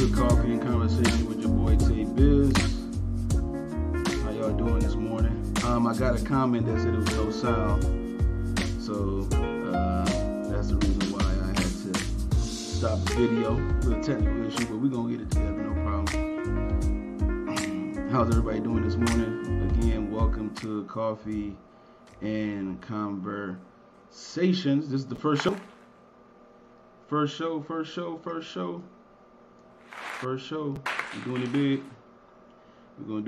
to Coffee and Conversation with your boy TayBiz. How y'all doing this morning? I got a comment that said it was no sound, so that's the reason why I had to stop the video with a technical issue. But we're gonna get it together, no problem. How's everybody doing this morning? Again, welcome to Coffee and Conversations. This is the first show. First show. We're doing it big. We're gonna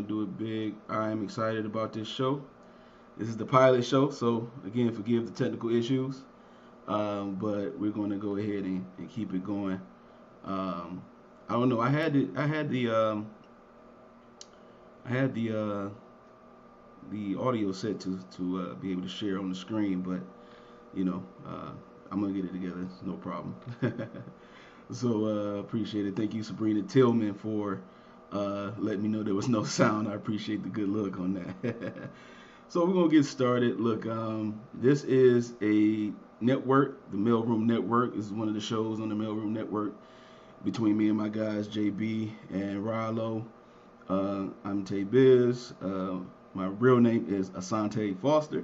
do it big. I am excited about this show. This is the pilot show, so again, forgive the technical issues. But we're gonna go ahead and keep it going. I don't know. I had the audio set to be able to share on the screen, but you know, I'm gonna get it together. It's no problem. So appreciate it. Thank you, Sabrina Tillman, for letting me know there was no sound. I appreciate the good look on that. So we're gonna get started. Look, this is a network, the MALEROOM Network. This is one of the shows on the MALEROOM Network between me and my guys JB and Rilo. I'm TayBiz. My real name is Asante Foster.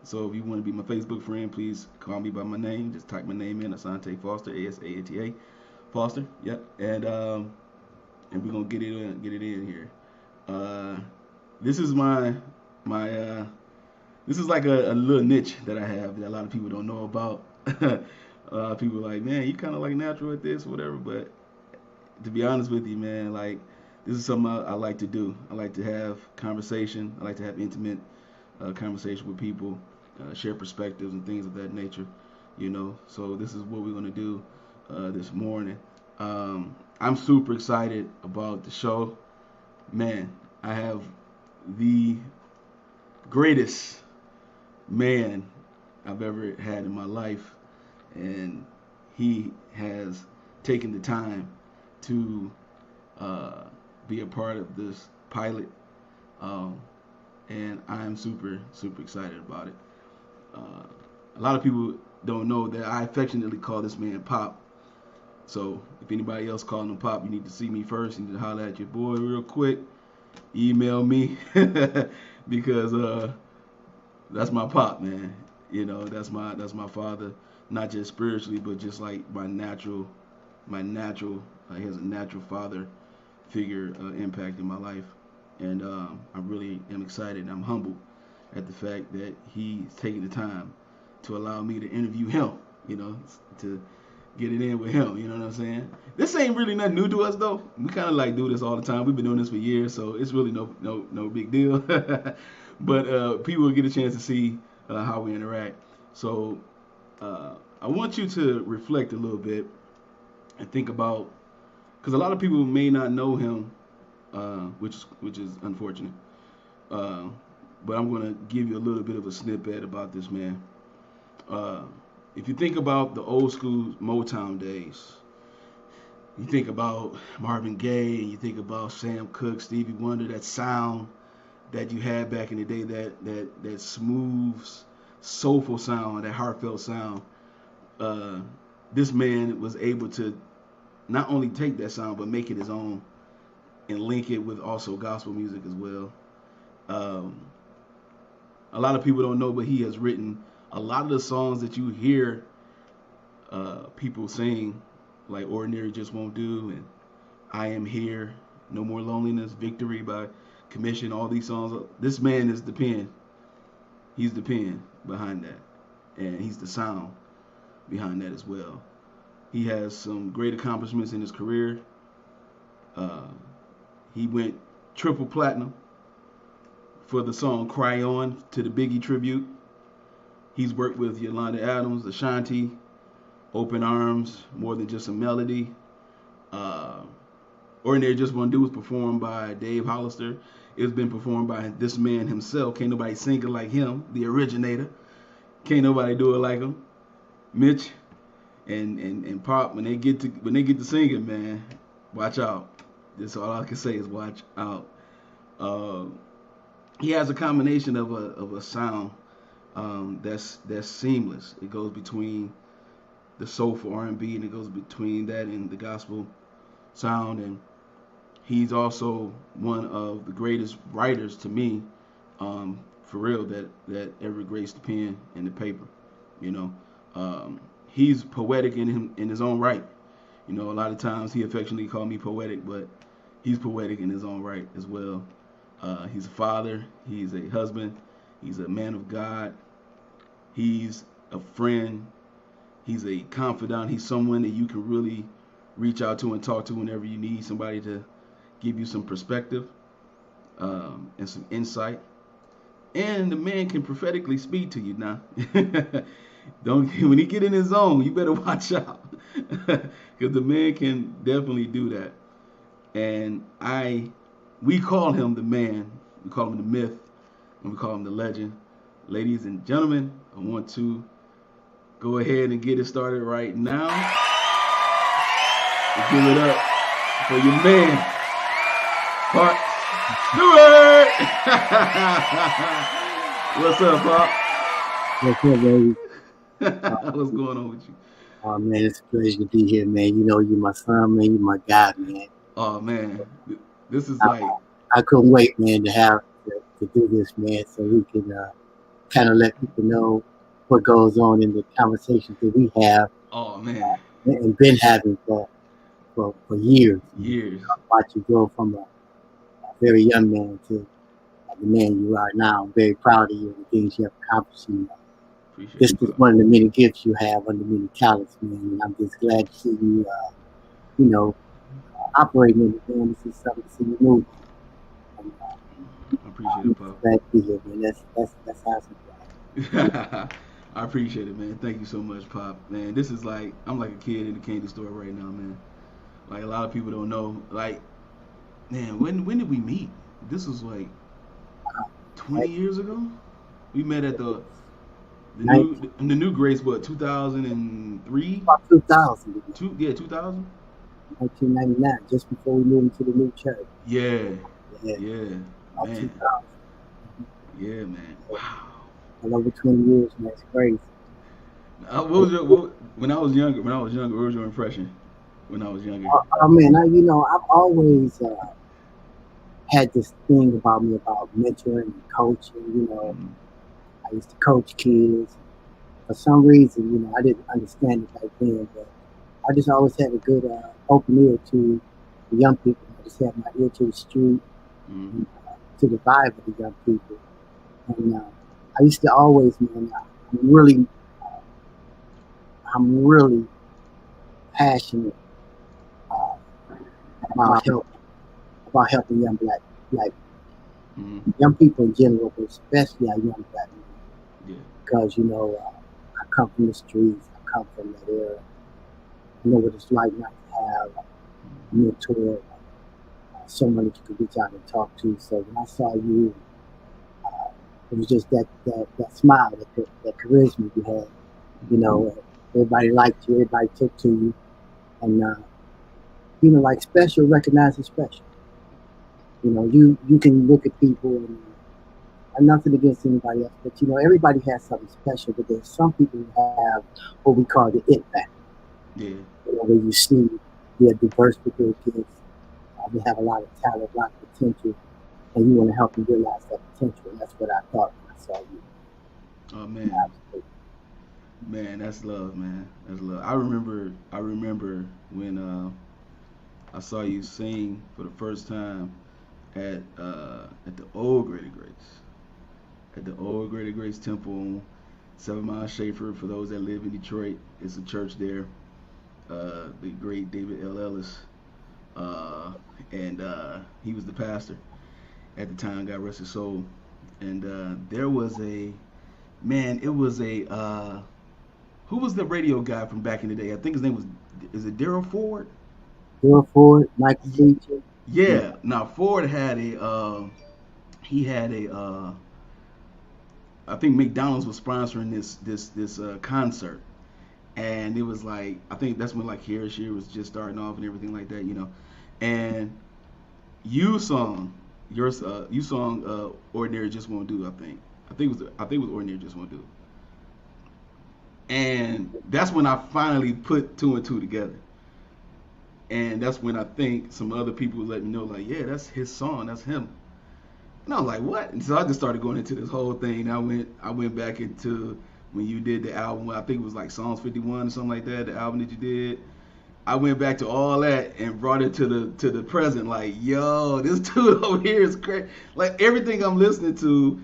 So if you want to be my Facebook friend, please call me by my name. Just type my name in, Asante Foster, ASANTA Foster. Yep. And we're gonna get it in here. This is my this is like a little niche that I have that a lot of people don't know about. People are like, man, you kind of like natural at this, whatever. But to be honest with you, man, like this is something I like to do. I like to have conversation. I like to have intimate conversation with people, share perspectives and things of that nature, you know. So this is what we're gonna do this morning. I'm super excited about the show, man. I have the greatest man I've ever had in my life, and he has taken the time to be a part of this pilot. And I'm super excited about it. A lot of people don't know that I affectionately call this man Pop. So if anybody else calling him Pop, you need to see me first. You need to holler at your boy real quick. Email me because that's my Pop, man. You know, that's my father, not just spiritually, but just like my natural. He has a natural father figure impact in my life. And I really am excited and I'm humbled at the fact that he's taking the time to allow me to interview him, you know, to get it in with him, you know what I'm saying? This ain't really nothing new to us, though. We kind of like do this all the time. We've been doing this for years, so it's really no big deal. But people will get a chance to see how we interact. So I want you to reflect a little bit and think about, because a lot of people may not know him, which is unfortunate. But I'm going to give you a little bit of a snippet about this man. If you think about the old school Motown days, you think about Marvin Gaye, and you think about Sam Cooke, Stevie Wonder, that sound that you had back in the day, that smooth, soulful sound, that heartfelt sound. This man was able to not only take that sound, but make it his own and link it with also gospel music as well. A lot of people don't know, but he has written a lot of the songs that you hear people sing, like Ordinary Just Won't Do and I Am Here, No More Loneliness, Victory by Commission, all these songs. This man is the pen. He's the pen behind that. And he's the sound behind that as well. He has some great accomplishments in his career. He went triple platinum for the song Cry On to the Biggie tribute. He's worked with Yolanda Adams, Ashanti, Open Arms, More Than Just a Melody. Ordinary Just Won't Do was performed by Dave Hollister. It's been performed by this man himself. Can't nobody sing it like him, the originator. Can't nobody do it like him. Mitch and Pop, when they get to singing, man, watch out. That's all I can say is watch out. He has a combination of a sound that's seamless. It goes between the soulful R&B and it goes between that and the gospel sound, and he's also one of the greatest writers to me, for real, that ever graced the pen and the paper. You know, he's poetic in his own right. You know, a lot of times he affectionately called me poetic, but he's poetic in his own right as well. He's a father. He's a husband. He's a man of God. He's a friend. He's a confidant. He's someone that you can really reach out to and talk to whenever you need somebody to give you some perspective, and some insight. And the man can prophetically speak to you now. Don't When he get in his zone, you better watch out, because the man can definitely do that. And we call him the man, we call him the myth, and we call him the legend. Ladies and gentlemen, I want to go ahead and get it started right now. Give it up for your man, Pop Stewart. What's up, Pop? What's up, baby? What's going on with you? Oh, man, it's a pleasure to be here, man. You know, you're my son, man. You're my guy, man. Oh man, this is I, like, I couldn't wait, man, to do this, man, so we can kind of let people know what goes on in the conversations that we have oh man, and been having for years. years. Watch you grow from a very young man to the man you are now. I'm very proud of you and the things you have accomplished. This is one of the many gifts you have, one of the many talents, man. And I'm just glad to see you, operating in it, man. This is something to see you move. And, I appreciate it, Pop. glad to be here, man. That's awesome. I appreciate it, man. Thank you so much, Pop. Man, this is like, I'm like a kid in the candy store right now, man. Like, a lot of people don't know. Like, man, when did we meet? This was like 20 years ago. We met at the new Grace, what, 2003? About 2000. 2000. 1999, just before we moved into the new church. Yeah, About man. 2000. Yeah, man. Wow. Well, over 20 years, man. It's crazy. When I was younger, what was your impression when I was younger? Man, I've always had this thing about me about mentoring and coaching. Mhm. I used to coach kids. For some reason, I didn't understand it back then, but I just always had a good open ear to the young people. I just had my ear to the street, Mhm. and, to the vibe of the young people. And I used to always, man, I'm really passionate uh, about helping young black Mhm. young people in general, but especially our young black men. Yeah. Because I come from the streets, I come from that era. I know what it's like not to have a mentor, someone that you could reach out and talk to. So when I saw you, it was just that smile, that charisma you had. Everybody liked you, everybody took to you, and like special recognizing special. You can look at people and nothing against anybody else, but everybody has something special. But there's some people who have what we call the it factor. Yeah. Where you see they're diverse with their gifts, they have a lot of talent, a lot of potential, and you want to help them realize that potential. And that's what I thought when I saw you. Oh man. Man, that's love, man. That's love. I remember when I saw you sing for the first time at the old Greater Grace. At the old Greater Grace Temple on 7 Mile Schaefer. For those that live in Detroit, it's a church there. The great David L. Ellis, and he was the pastor at the time. God rest his soul. And there was a man. It was a who was the radio guy from back in the day? I think his name is it Daryl Ford? Daryl Ford, Michael Beecher. Yeah. Now Ford had he had a I think McDonald's was sponsoring this concert, and it was like, I think that's when like Here She was just starting off and everything like that, and you sung Ordinary Just Won't Do. I think it was Ordinary Just Won't Do, and that's when I finally put two and two together. And that's when I think some other people let me know, like, yeah, that's his song, that's him. And I was like, what? And so I just started going into this whole thing. I went back into when you did the album. I think it was like Songs 51 or something like that. The album that you did. I went back to all that and brought it to the present. Like, yo, this dude over here is crazy. Like everything I'm listening to,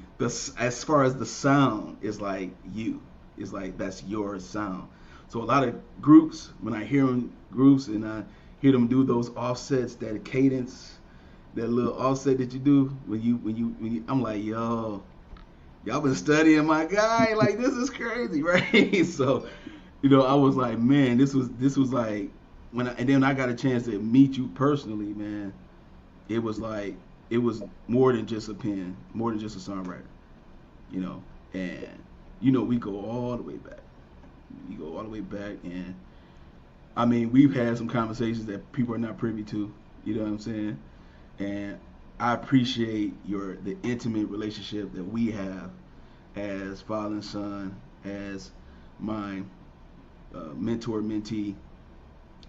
as far as the sound is like you. It's like that's your sound. So a lot of groups, when I hear them groups and I hear them do those offsets, that cadence, that little offset that you do when you I'm like, yo, y'all been studying my guy. Like this is crazy, right? So, I was like, man, this was like and then I got a chance to meet you personally, man. It was like it was more than just a pen, more than just a songwriter, you know. And we go all the way back. We go all the way back, and I mean, we've had some conversations that people are not privy to. You know what I'm saying? And I appreciate the intimate relationship that we have as father and son, as my mentor mentee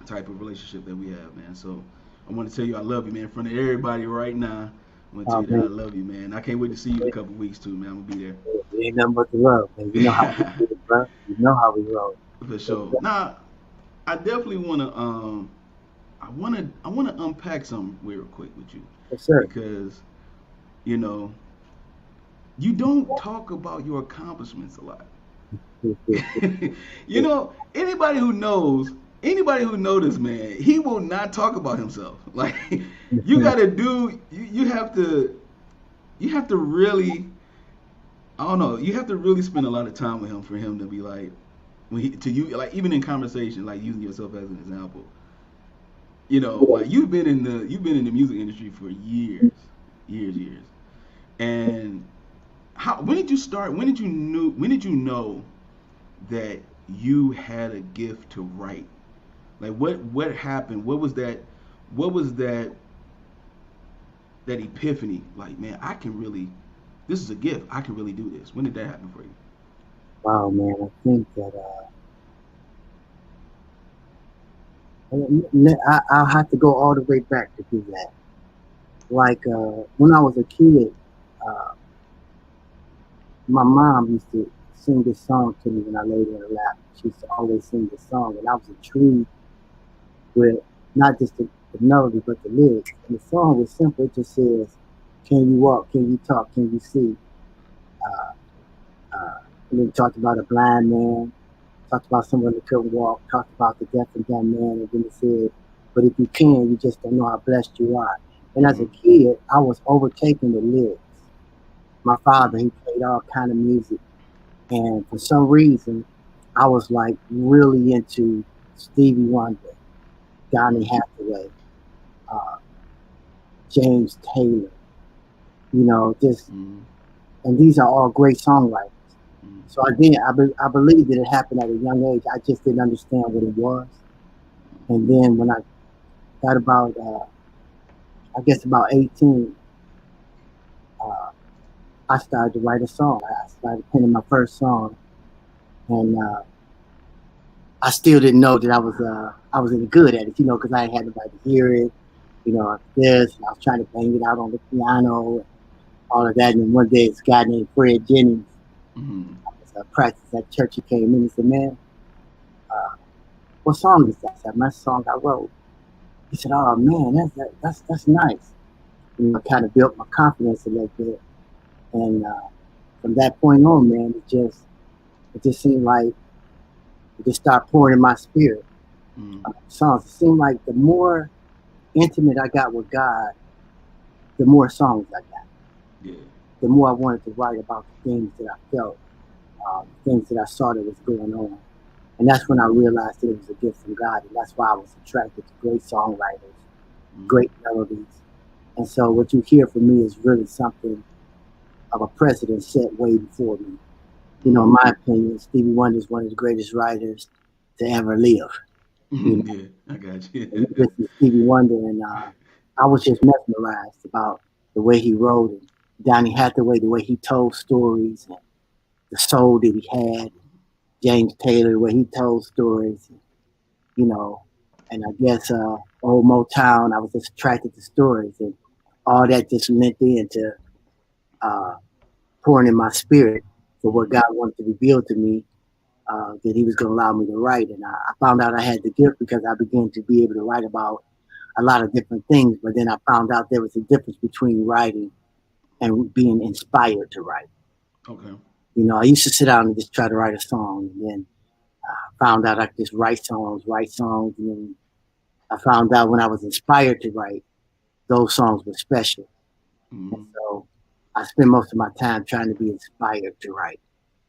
type of relationship that we have, man. So I want to tell you I love you, man, in front of everybody right now. I want to tell you that I love you, man. I can't wait to see you in a couple weeks too, man. I'm gonna be there. It ain't nothing but the love, man. You know how we do it, bro. You know how we roll. For sure. Nah, I definitely wanna I wanna unpack something real quick with you. Yes, sir. Because, you know, you don't talk about your accomplishments a lot. Anybody who knows this man, he will not talk about himself. Like you gotta do you have to really, I don't know, you have to really spend a lot of time with him for him to be like to you, like even in conversation, like using yourself as an example. Like you've been in the music industry for years. And when did you start? When did you know that you had a gift to write? Like what happened? What was that epiphany? Like, man, this is a gift. I can really do this. When did that happen for you? Wow, man. I think that I'll have to go all the way back to do that. Like when I was a kid, uh, my mom used to sing this song to me when I laid in her lap. She used to always sing this song, and I was intrigued with not just the melody but the lyrics. And the song was simple. It just says, "Can you walk? Can you talk? Can you see?" Uh, and then talked about a blind man, talked about someone that couldn't walk, talked about the deaf and dumb man, and then it said, "But if you can, you just don't know how blessed you are." And as a kid, I was overtaking the lyrics. My father, he played all kind of music, and for some reason, I was like really into Stevie Wonder, Donny Hathaway, uh, James Taylor, just, and these are all great songwriters. So I believe that it happened at a young age. I just didn't understand what it was. And then when I got about, I guess about 18, uh, I started to write a song. I started penning my first song, and I still didn't know that I was any good at it, because I had nobody to hear it, this, and I was trying to bang it out on the piano, and all of that. And then one day, this guy named Fred Jennings, I was practice at church. He came in and said, "Man, what song is that?" I said, "My song I wrote." He said, "Oh man, that's nice." Kind of built my confidence a little bit, and from that point on, man, it just seemed like it just started pouring in my spirit. Songs. It seemed like the more intimate I got with God, the more songs I got. Yeah. The more I wanted to write about the things that I felt, things that I saw that was going on. And that's when I realized that it was a gift from God. And that's why I was attracted to great songwriters, great melodies. And so what you hear from me is really something of a precedent set way before me. In my opinion, Stevie Wonder is one of the greatest writers to ever live. Yeah, I got you. This is Stevie Wonder, and I was just mesmerized about the way he wrote, and Donny Hathaway, the way he told stories, and the soul that he had. James Taylor, the way he told stories, you know. And I guess old Motown, I was just attracted to stories, and all that just lent into uh, pouring in my spirit for what God wanted to reveal to me, that He was going to allow me to write. And I found out I had the gift because I began to be able to write about a lot of different things. But then I found out there was a difference between writing and being inspired to write. Okay. You know, I used to sit down and just try to write a song, and then I found out I could just write songs, and then I found out when I was inspired to write, those songs were special. And Mm-hmm. so I spend most of my time trying to be inspired to write.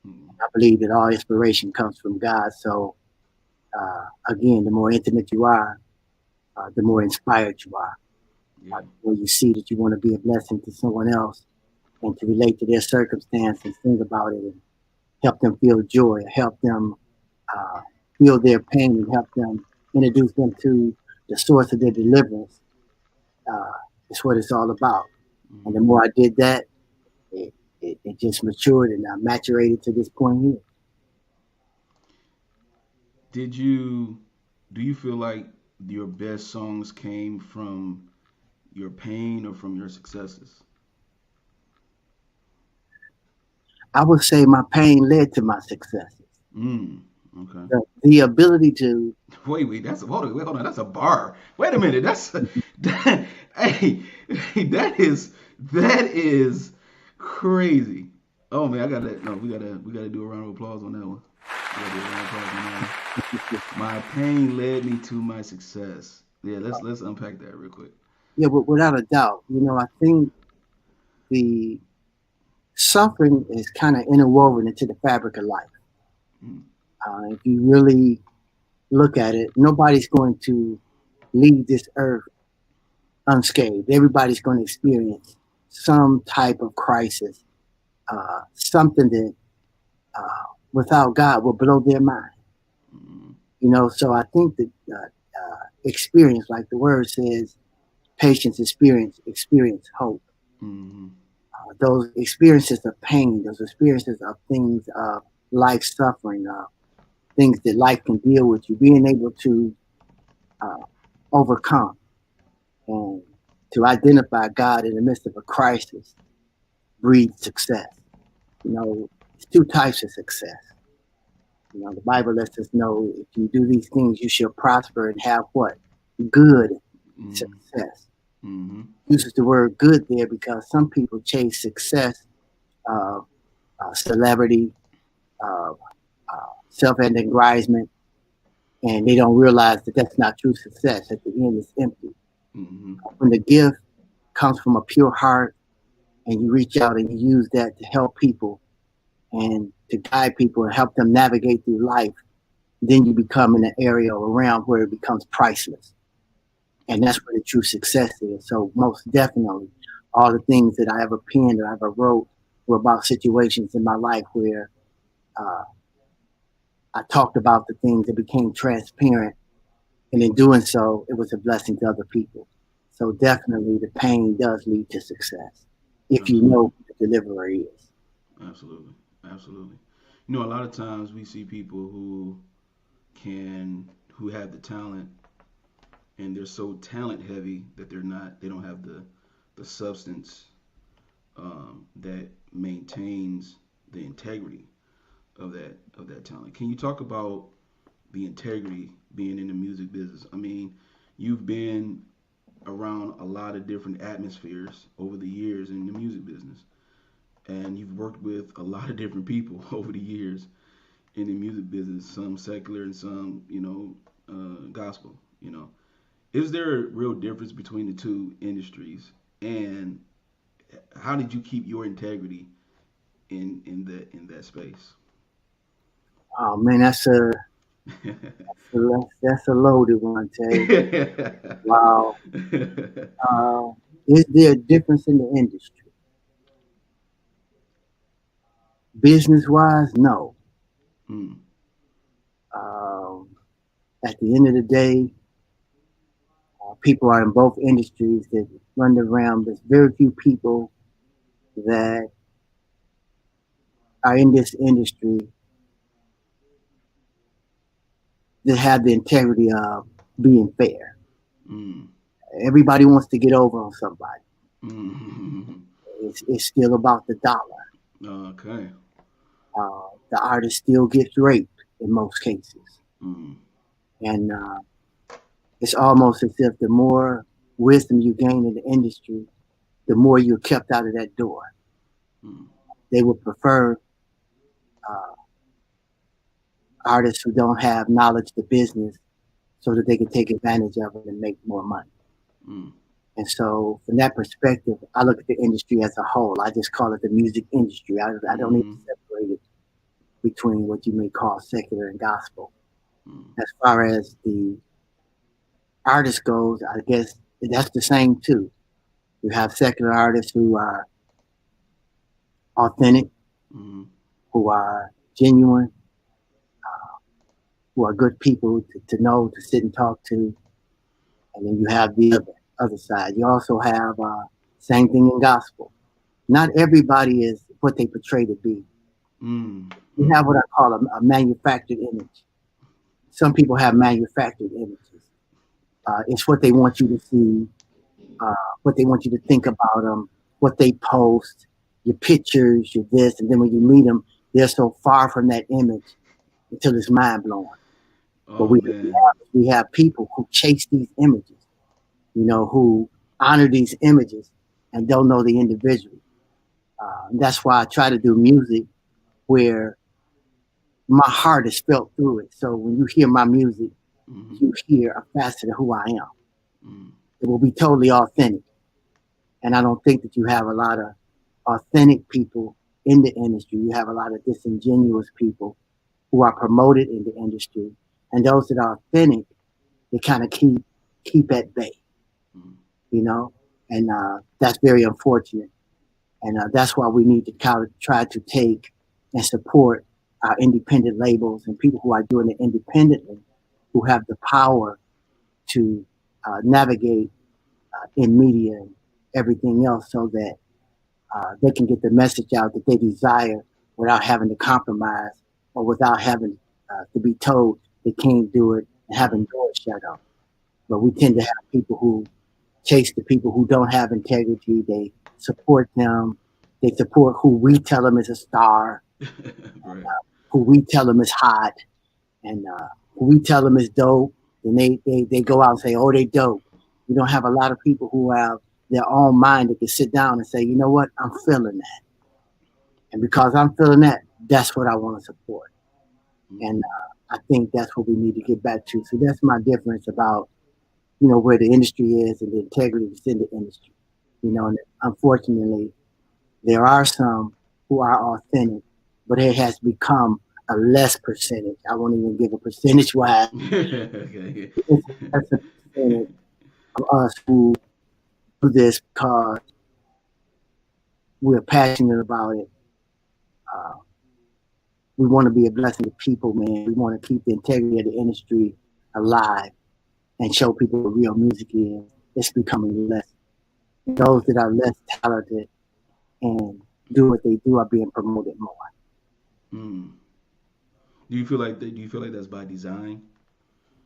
Mm-hmm. I believe that all inspiration comes from God. So again, the more intimate you are, the more inspired you are. Yeah. When you see that you want to be a blessing to someone else and to relate to their circumstance and think about it and help them feel joy, help them uh, feel their pain, and help them introduce them to the source of their deliverance. Uh, it's what it's all about. And the Mm-hmm. more I did that, it just matured and I maturated to this point here. Did you do you feel like your best songs came from your pain or from your successes? I would say my pain led to my successes. Mm. Okay. The ability to, Wait, that's hold on, that's a bar. Wait a minute, that's that, hey, that is crazy. Oh man, I gotta no, we gotta do a round of applause on that one. We gotta do a round of applause on that one. My pain led me to my success. Yeah, let's unpack that real quick. yeah, but without a doubt, you know, I think the suffering is kind of interwoven into the fabric of life. Mm. If you really look at it, nobody's going to leave this earth unscathed. Everybody's going to experience some type of crisis, something that without God will blow their mind. Mm. You know, so I think that experience, like the word says, patience, experience hope. Mm. Those experiences of pain, those experiences of things, life suffering, things that life can deal with you, being able to uh, overcome and to identify God in the midst of a crisis breeds success. You know, it's two types of success. You know, the Bible lets us know if you do these things, you shall prosper and have what? Good Mm. success. Mm. Uses the word good there because some people chase success, uh, celebrity, uh, self-aggrandizement, and they don't realize that that's not true success. At the end, it's empty. Mm. When the gift comes from a pure heart and you reach out and you use that to help people and to guide people and help them navigate through life, then you become in an area or realm where it becomes priceless. And that's where the true success is. So most definitely, all the things that I ever penned or I ever wrote were about situations in my life where uh, I talked about the things that became transparent. And in doing so, it was a blessing to other people. So definitely the pain does lead to success if you Absolutely. know who the deliverer is. Absolutely. Absolutely. You know, a lot of times we see people who have the talent and they're so talent heavy that they don't have the substance that maintains the integrity of that talent. Can you talk about the integrity being in the music business? I mean, you've been around a lot of different atmospheres over the years in the music business, and you've worked with a lot of different people over the years in the music business, some secular and some, gospel. You know, is there a real difference between the two industries, and how did you keep your integrity in that space? Oh man, that's a loaded one, Tay. Wow. Uh, is there a difference in the industry? Business wise, no. Mm. Um, at the end of the day, people are in both industries that run around. There's very few people that are in this industry that have the integrity of being fair. Mm. Everybody wants to get over on somebody. Mm. It's still about the dollar. Okay. The artist still gets raped in most cases. Mm. And it's almost as if the more wisdom you gain in the industry, the more you're kept out of that door. Mm. They would prefer uh, artists who don't have knowledge of business so that they can take advantage of it and make more money. Mm. And so, from that perspective, I look at the industry as a whole. I just call it the music industry. I don't even separate it between what you may call secular and gospel. Mm. As far as the artist goes, I guess that's the same too. You have secular artists who are authentic, Mm. who are genuine, who are good people to know, to sit and talk to. And then you have the other side. You also have same thing in gospel. Not everybody is what they portray to be. Mm. You have what I call a manufactured image. Some people have manufactured images. It's what they want you to see, what they want you to think about them, what they post, your pictures, your this, and then when you meet them, they're so far from that image until it's mind blowing. But Oh man. we have people who chase these images, who honor these images and don't know the individual. That's why I try to do music where my heart is felt through it. So when you hear my music, Mm-hmm. you hear a facet of who I am. Mm. It will be totally authentic. And I don't think that you have a lot of authentic people in the industry. You have a lot of disingenuous people who are promoted in the industry. And those that are authentic, they kind of keep at bay, Mm. and that's very unfortunate. And that's why we need to try to take and support our independent labels and people who are doing it independently, who have the power to navigate in media and everything else so that they can get the message out that they desire without having to compromise or without having to be told they can't do it and having doors shut up. But we tend to have people who chase the people who don't have integrity. They support them. They support who we tell them is a star, Right. who we tell them is hot, and who we tell them is dope. Then they go out and say, oh, they dope. You don't have a lot of people who have their own mind that can sit down and say, you know what, I'm feeling that. And because I'm feeling that, that's what I want to support. And I think that's what we need to get back to. So that's my difference about, where the industry is and the integrity that's in the industry. And unfortunately, there are some who are authentic, but it has become a less percentage. I won't even give a percentage wise. Okay. It's a percentage of us who do this because we're passionate about it. Uh, we want to be a blessing to people, man. We want to keep the integrity of the industry alive and show people what real music is. It's becoming less. Those that are less talented and do what they do are being promoted more. Mm. Do you feel like that's by design?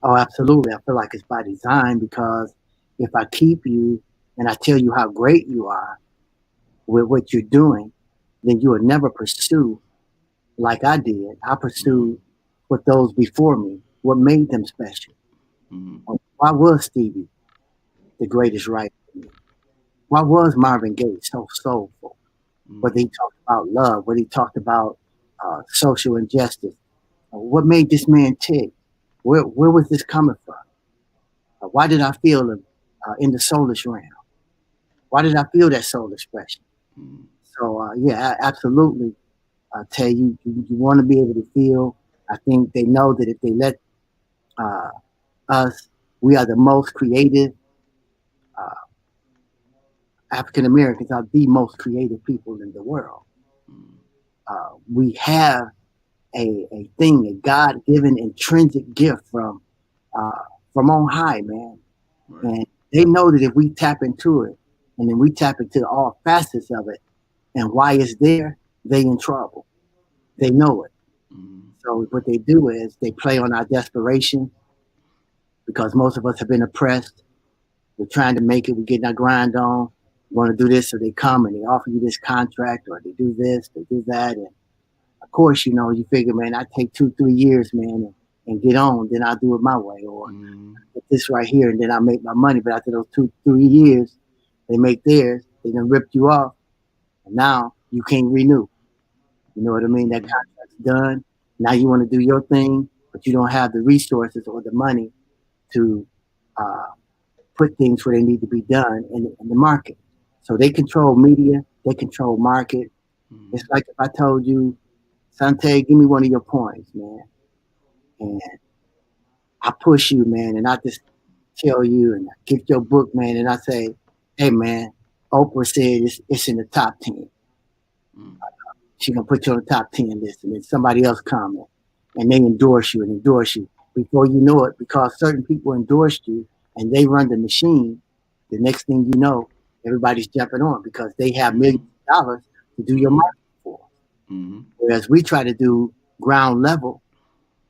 Oh, absolutely. I feel like it's by design because if I keep you and I tell you how great you are with what you're doing, then you will never pursue like I did. I pursued what those before me, what made them special. Mm-hmm. Why was Stevie the greatest writer for me? Why was Marvin Gaye so soulful? Whether he talked about love, whether he talked about social injustice, what made this man tick? Where was this coming from? Why did I feel in the soulless realm? Why did I feel that soul expression? Mm-hmm. So yeah, absolutely. Tay, you want to be able to feel. I think they know that if they let uh, us, we are the most creative. Uh, African Americans are the most creative people in the world. We have a thing, a God given intrinsic gift uh, from on high, man. Right. And they know that if we tap into it, and then we tap into all facets of it, and why it's there, they in trouble. They know it. Mm-hmm. So what they do is they play on our desperation because most of us have been oppressed. We're trying to make it. We're getting our grind on. We want to do this, so they come and they offer you this contract, or they do this, they do that, and of course, you know, you figure, man, I take 2-3 years, man, and get on. Then I'll do it my way, or get this right here, and then I make my money. But after those 2-3 years, they make theirs. They done ripped you off, and now you can't renew. You know what I mean? That contract's done. Now you want to do your thing, but you don't have the resources or the money to put things where they need to be done in the market. So they control media. They control market. It's like if I told you, Sante, give me one of your points, man. And I push you, man, and I just tell you, and I get your book, man, and I say, hey, man, Oprah said it's in the top 10. She gonna put you on the top 10 list, and then somebody else comment, and they endorse you and endorse you. Before you know it, because certain people endorsed you and they run the machine, the next thing you know, everybody's jumping on because they have millions of dollars to do your marketing for. Whereas we try to do ground level,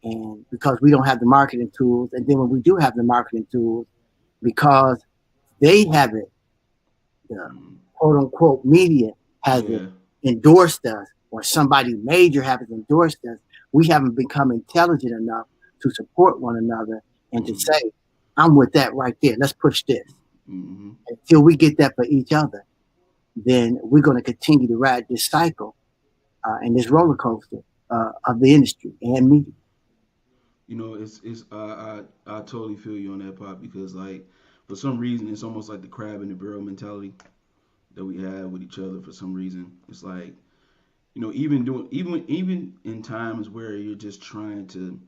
and because we don't have the marketing tools, and then when we do have the marketing tools, because they haven't, the quote unquote media hasn't endorsed us, or somebody major haven't endorsed us, we haven't become intelligent enough to support one another and to say, I'm with that right there. Let's push this. Until we get that for each other, then we're going to continue to ride this cycle and this roller coaster of the industry and media. You know, I totally feel you on that, Pop, because like for some reason it's almost like the crab in the barrel mentality that we have with each other. For some reason, it's like, you know, even in times where you're just trying to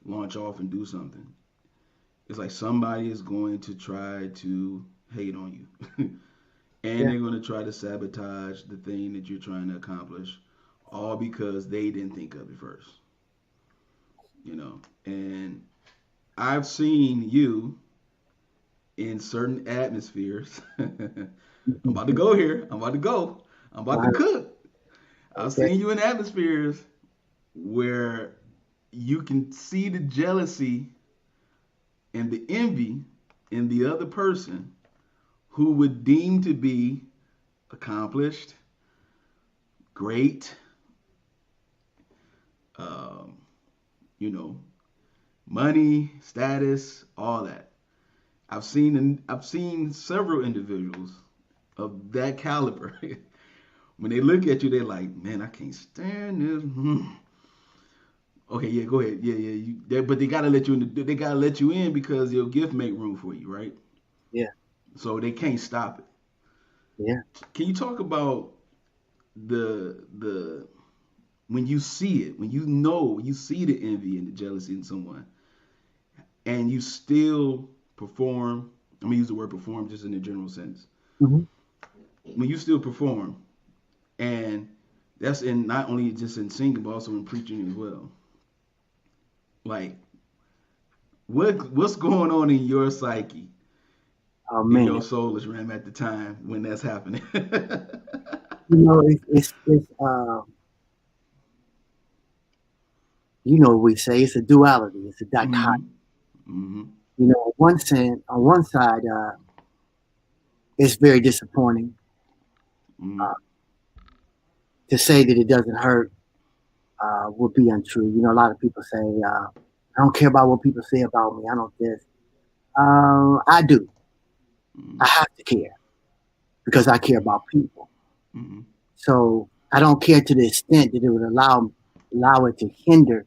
launch off and do something, it's like somebody is going to try to hate on you. And they're going to try to sabotage the thing that you're trying to accomplish, all because they didn't think of it first. You know, and I've seen you in certain atmospheres. I'm about to go here. I'm about to go. I'm about to cook. I've seen you in atmospheres where you can see the jealousy and the envy in the other person who would deem to be accomplished, great, you know, money, status, all that. I've seen several individuals of that caliber. When they look at you, they're like, "Man, I can't stand this." Okay, yeah, go ahead. Yeah. But they gotta let you in. They gotta let you in because your gift make room for you, right? Yeah. So they can't stop it. Yeah. Can you talk about the when you see it, when you see the envy and the jealousy in someone, and you still perform? I'm gonna use the word perform just in a general sense. Mm-hmm. When you still perform, and that's in not only just in singing but also in preaching as well. Like, what's going on in your psyche, in your soul as Ram at the time when that's happening? You know, it's you know, we say it's a duality, it's a dichotomy. You know, on one side, it's very disappointing. To say that it doesn't hurt would be untrue. You know, a lot of people say, I don't care about what people say about me. I don't this. I do. I have to care because I care about people. So I don't care to the extent that it would allow it to hinder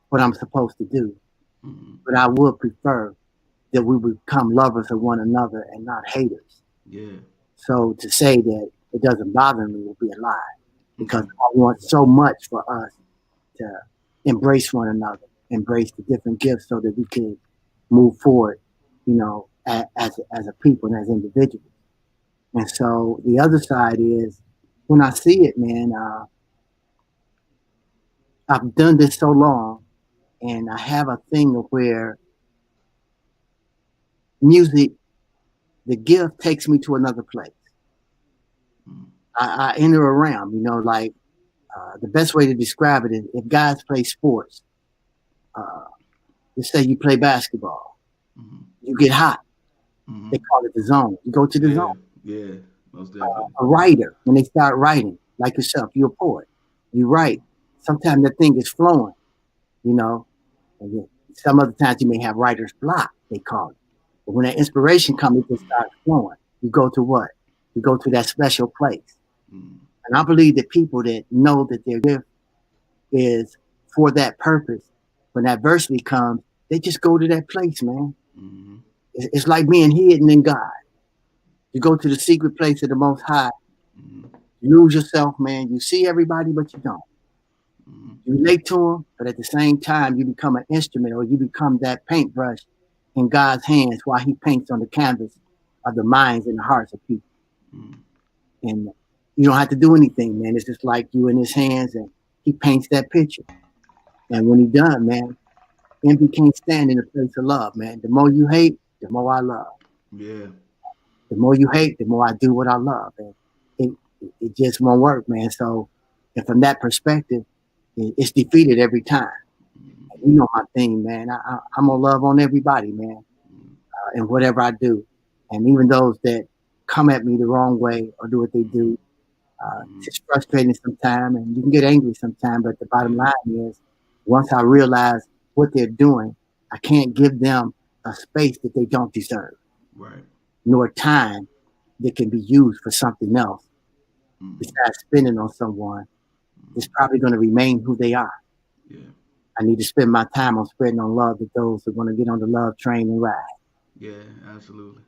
what I'm supposed to do. But I would prefer that we become lovers of one another and not haters. Yeah. So to say that it doesn't bother me would be a lie, because I want so much for us to embrace one another, embrace the different gifts so that we can move forward, you know, as a people and as individuals. And so the other side is when I see it, man, I've done this so long, and I have a thing of where music, the gift takes me to another place. I enter a realm, you know, like the best way to describe it is if guys play sports, let's say you play basketball, Mm-hmm. You get hot. Mm-hmm. They call it the zone. You go to the Yeah. zone. Yeah. Most definitely. A writer, when they start writing, like yourself, you're a poet. You write. Sometimes the thing is flowing, you know. And then some other times you may have writer's block, they call it. But when that inspiration comes, it just starts flowing. You go to what? You go to that special place. Mm-hmm. And I believe that people that know that their gift is for that purpose, when adversity comes, they just go to that place, man. Mm-hmm. It's like being hidden in God. You go to the secret place of the Most High. Mm-hmm. You lose yourself, man. You see everybody, but you don't. Mm-hmm. You relate to them, but at the same time, you become an instrument or you become that paintbrush in God's hands while He paints on the canvas of the minds and the hearts of people. Mm-hmm. And you don't have to do anything, man. It's just like you in His hands and He paints that picture. And when He done, man, envy can't stand in the place of love, man. The more you hate, the more I love. Yeah. The more you hate, the more I do what I love. And it just won't work, man. So, and from that perspective, it's defeated every time. Mm-hmm. You know my thing, man. I'm gonna love on everybody, man, and whatever I do. And even those that come at me the wrong way or do what they do, Mm-hmm. it's frustrating sometimes, and you can get angry sometimes. But the bottom Yeah. line is, once I realize what they're doing, I can't give them a space that they don't deserve, Right. nor time that can be used for something else Mm-hmm. besides spending on someone that's probably going to remain who they are. Yeah. I need to spend my time on spreading on love to those who want to get on the love train and ride. Yeah. Absolutely.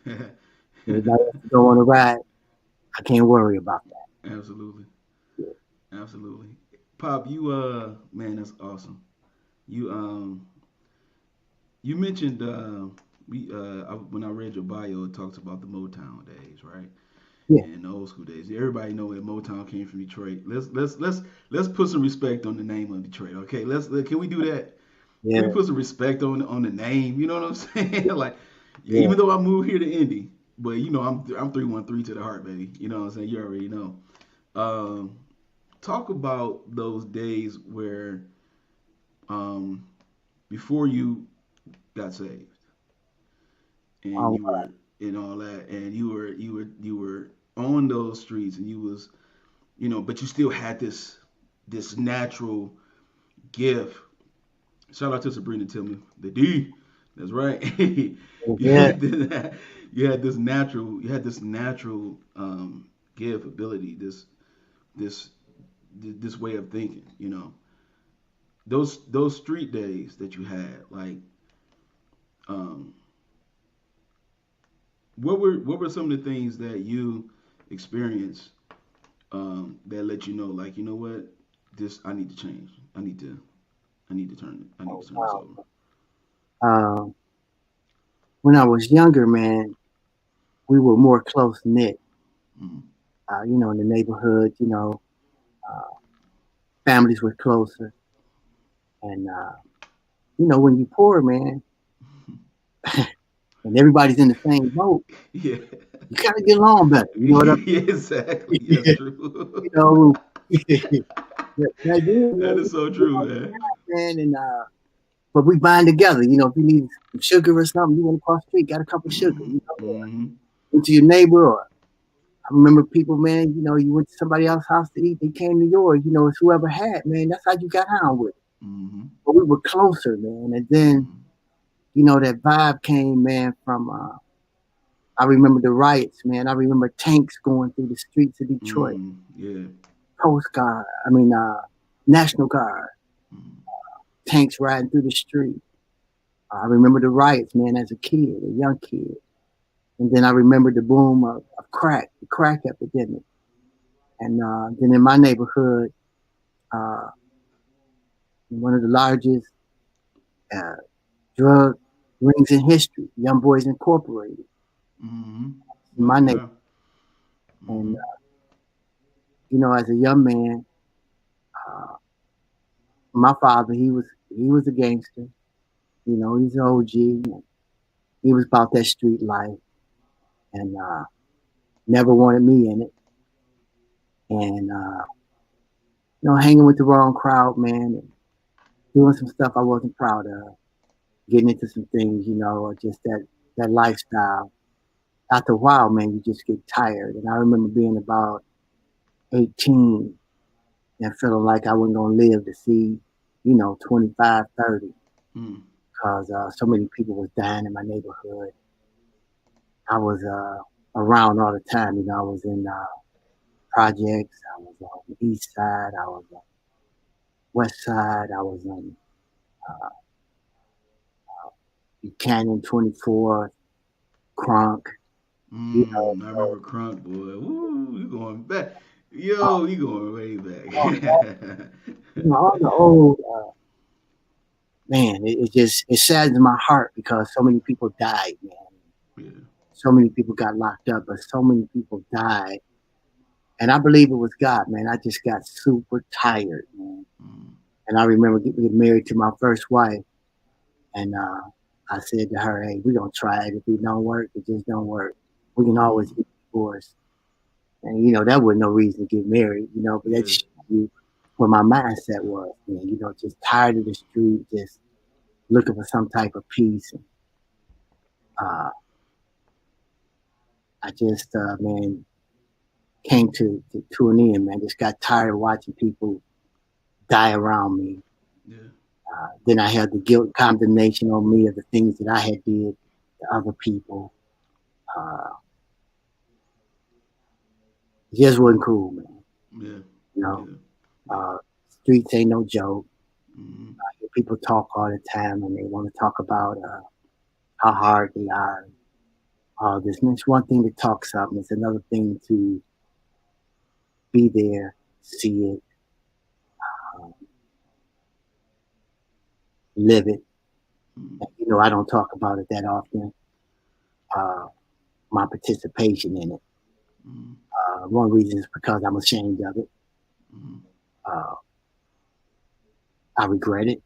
Anybody else to go on a ride, I can't worry about Absolutely. that. Absolutely. Pop, you man, that's awesome. You you mentioned when I read your bio, it talks about the Motown days, right? Yeah, And the old school days. Everybody know that Motown came from Detroit. Let's put some respect on the name of Detroit. Okay, can we do that? Can yeah, we put some respect on the name? You know what I'm saying? Like, yeah. even though I moved here to Indy, but I'm 313 to the heart, baby. You know what I'm saying? You already know. Um, Talk about those days where um before you got saved and Um, you were in all that and you were on those streets and you was but you still had this natural gift. Shout out to Sabrina Tillman, the D. That's right. you yeah, had this, you had this natural gift, ability, this this way of thinking. Those street days that you had, like, um, what were some of the things that you experienced that let you know, like, you know what, this I need to change. I need to turn this over. um, when I was younger, man, we were more close knit. Mm-hmm. In the neighborhood, uh, families were closer, and when you poor, man, and everybody's in the same boat, Yeah. you kind of get along better. You know what I Yeah, exactly. That's mean? true. you know, that is, That man, is so you true, know, man. man, and but we bind together. If you need some sugar or something, you want to cross the street, got a cup of sugar. Mm-hmm. Went to your neighbor, or I remember people, man. You went to somebody else's house to eat, they came to yours. It's whoever had, man. That's how you got on with it. Mm-hmm. But we were closer, man. And then Mm-hmm. that vibe came, man, from. I remember the riots, man. I remember tanks going through the streets of Detroit, Mm-hmm. Yeah. Coast Guard. I mean, National Guard, Mm-hmm. tanks riding through the street. I remember the riots, man, as a kid, a young kid. And then I remember the boom of crack, the crack epidemic. And then in my neighborhood, uh, one of the largest uh, drug rings in history, Young Boys Incorporated, Mm-hmm. in Oh my neighborhood. yeah. And, Mm-hmm. as a young man, uh, my father, he was a gangster. He's an OG. He was about that street life and never wanted me in it. And, hanging with the wrong crowd, man, and doing some stuff I wasn't proud of. getting into some things, or just that lifestyle. After a while, man, you just get tired. And I remember being about 18 and feeling like I wasn't going to live to see, 25, 30, Mm. because so many people was dying in my neighborhood. I was around all the time. I was in projects. I was on the east side. I was on the west side. I was on Buchanan 24, Crunk. I So remember Crunk, boy. Woo, you going back. all, Yo, you going way all, back. all the old man, it just it saddens my heart because so many people died, man. Yeah. So many people got locked up, but so many people died. And I believe it was God, man. I just got super tired, man. Mm. And I remember getting married to my first wife, and I said to her, "Hey, we're gonna try it. If it don't work, it just don't work. We can always Mm. get divorced." And that was no reason to get married, but that Yeah. showed you where my mindset was, man. Just tired of the street, just looking for some type of peace. And uh, I just, man, came to an end, man. Just got tired of watching people die around me. Yeah. Then I had the guilt and condemnation on me of the things that I had did to other people. Uh, it just wasn't cool, man. Yeah. You know, Yeah. Yeah. uh, streets ain't no joke. Mm. People talk all the time and they want to talk about how hard they are. All this. And it's one thing to talk something. It's another thing to be there, see it, um, live it. Mm. And, I don't talk about it that often. Uh, my participation in it. Mm. One reason is because I'm ashamed of it. Mm. Uh, I regret it.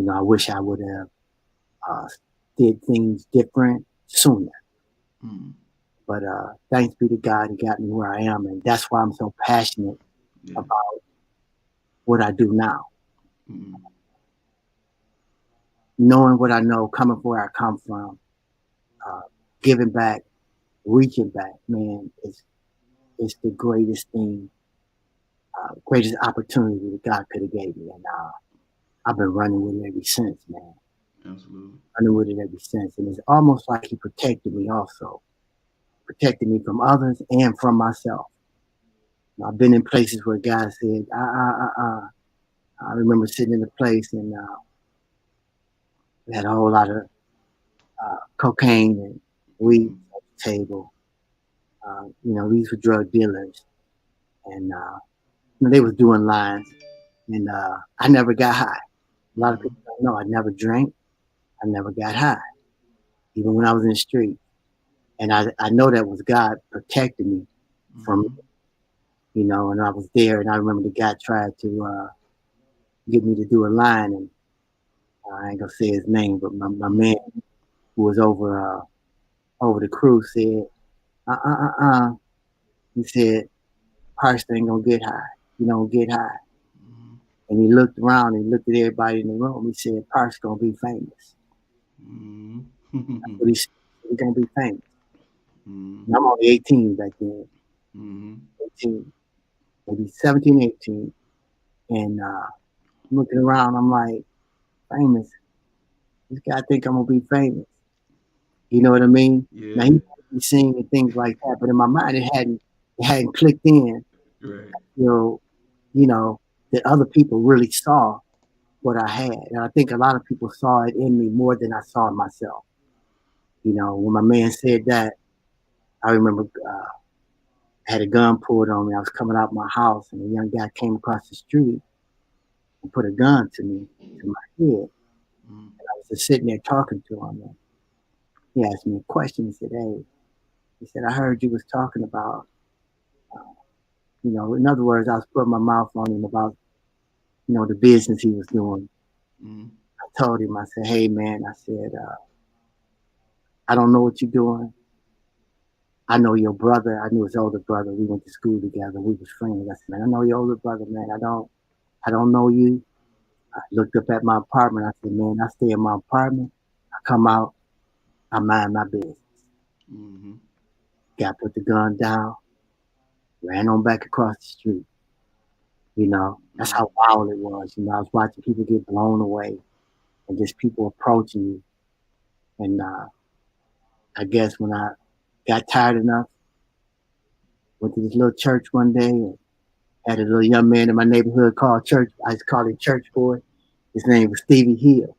I wish I would have uh, did things different sooner. Mm. But thanks be to God, He got me where I am, and that's why I'm so passionate Yeah. about what I do now. Mm. Knowing what I know, coming from where I come from, uh, giving back, reaching back, man, it's the greatest thing, greatest opportunity that God could have gave me, and I've been running with it ever since, man. Absolutely. Running with it ever since, and it's almost like He protected me, also protected me from others and from myself. I've been in places where God said, I remember sitting in a place and we had a whole lot of cocaine and weed Mm. at the table. These were drug dealers, and they was doing lines, and I never got high. A lot of Mm. people don't know I never drank. I never got high, even when I was in the street. And I know that was God protecting me from, Mm. and I was there, and I remember the guy tried to get me to do a line, and I ain't gonna say his name, but my man Mm. who was over the crew said, uh. He said, Parson ain't gonna get high. You don't get high. Mm. And he looked around and he looked at everybody in the room. He said, Parson gonna be famous. Mm. That's what he said. He's gonna be famous. Mm. And I'm only 18 back then. Mm. 18, maybe 17, 18. And looking around, I'm like, famous. This guy think I'm gonna be famous. You know what I mean? Now he Yeah. might be singing and things like that, but in my mind it hadn't clicked in, Right. you know, you know, that other people really saw what I had. And I think a lot of people saw it in me more than I saw in myself. When my man said that, I remember I had a gun pulled on me. I was coming out of my house, and a young guy came across the street and put a gun to my head. Mm. I was just sitting there talking to him. And he asked me a question. He said, "Hey," he said, "I heard you was talking about, in other words, I was putting my mouth on him about, the business he was doing." Mm. I told him, I said, "Hey, man," I said, "I don't know what you're doing. I know your brother. I knew his older brother. We went to school together. We was friends." I said, "Man, I know your older brother, man. I don't know you. I looked up at my apartment. I said, man, I stay in my apartment. I come out, I mind my business. Mm-hmm. Got put the gun down, ran on back across the street. That's how wild it was. I was watching people get blown away and just people approaching you. And I guess when I got tired enough, went to this little church one day and had a little young man in my neighborhood called church. I just called him Church Boy. His name was Stevie Hill.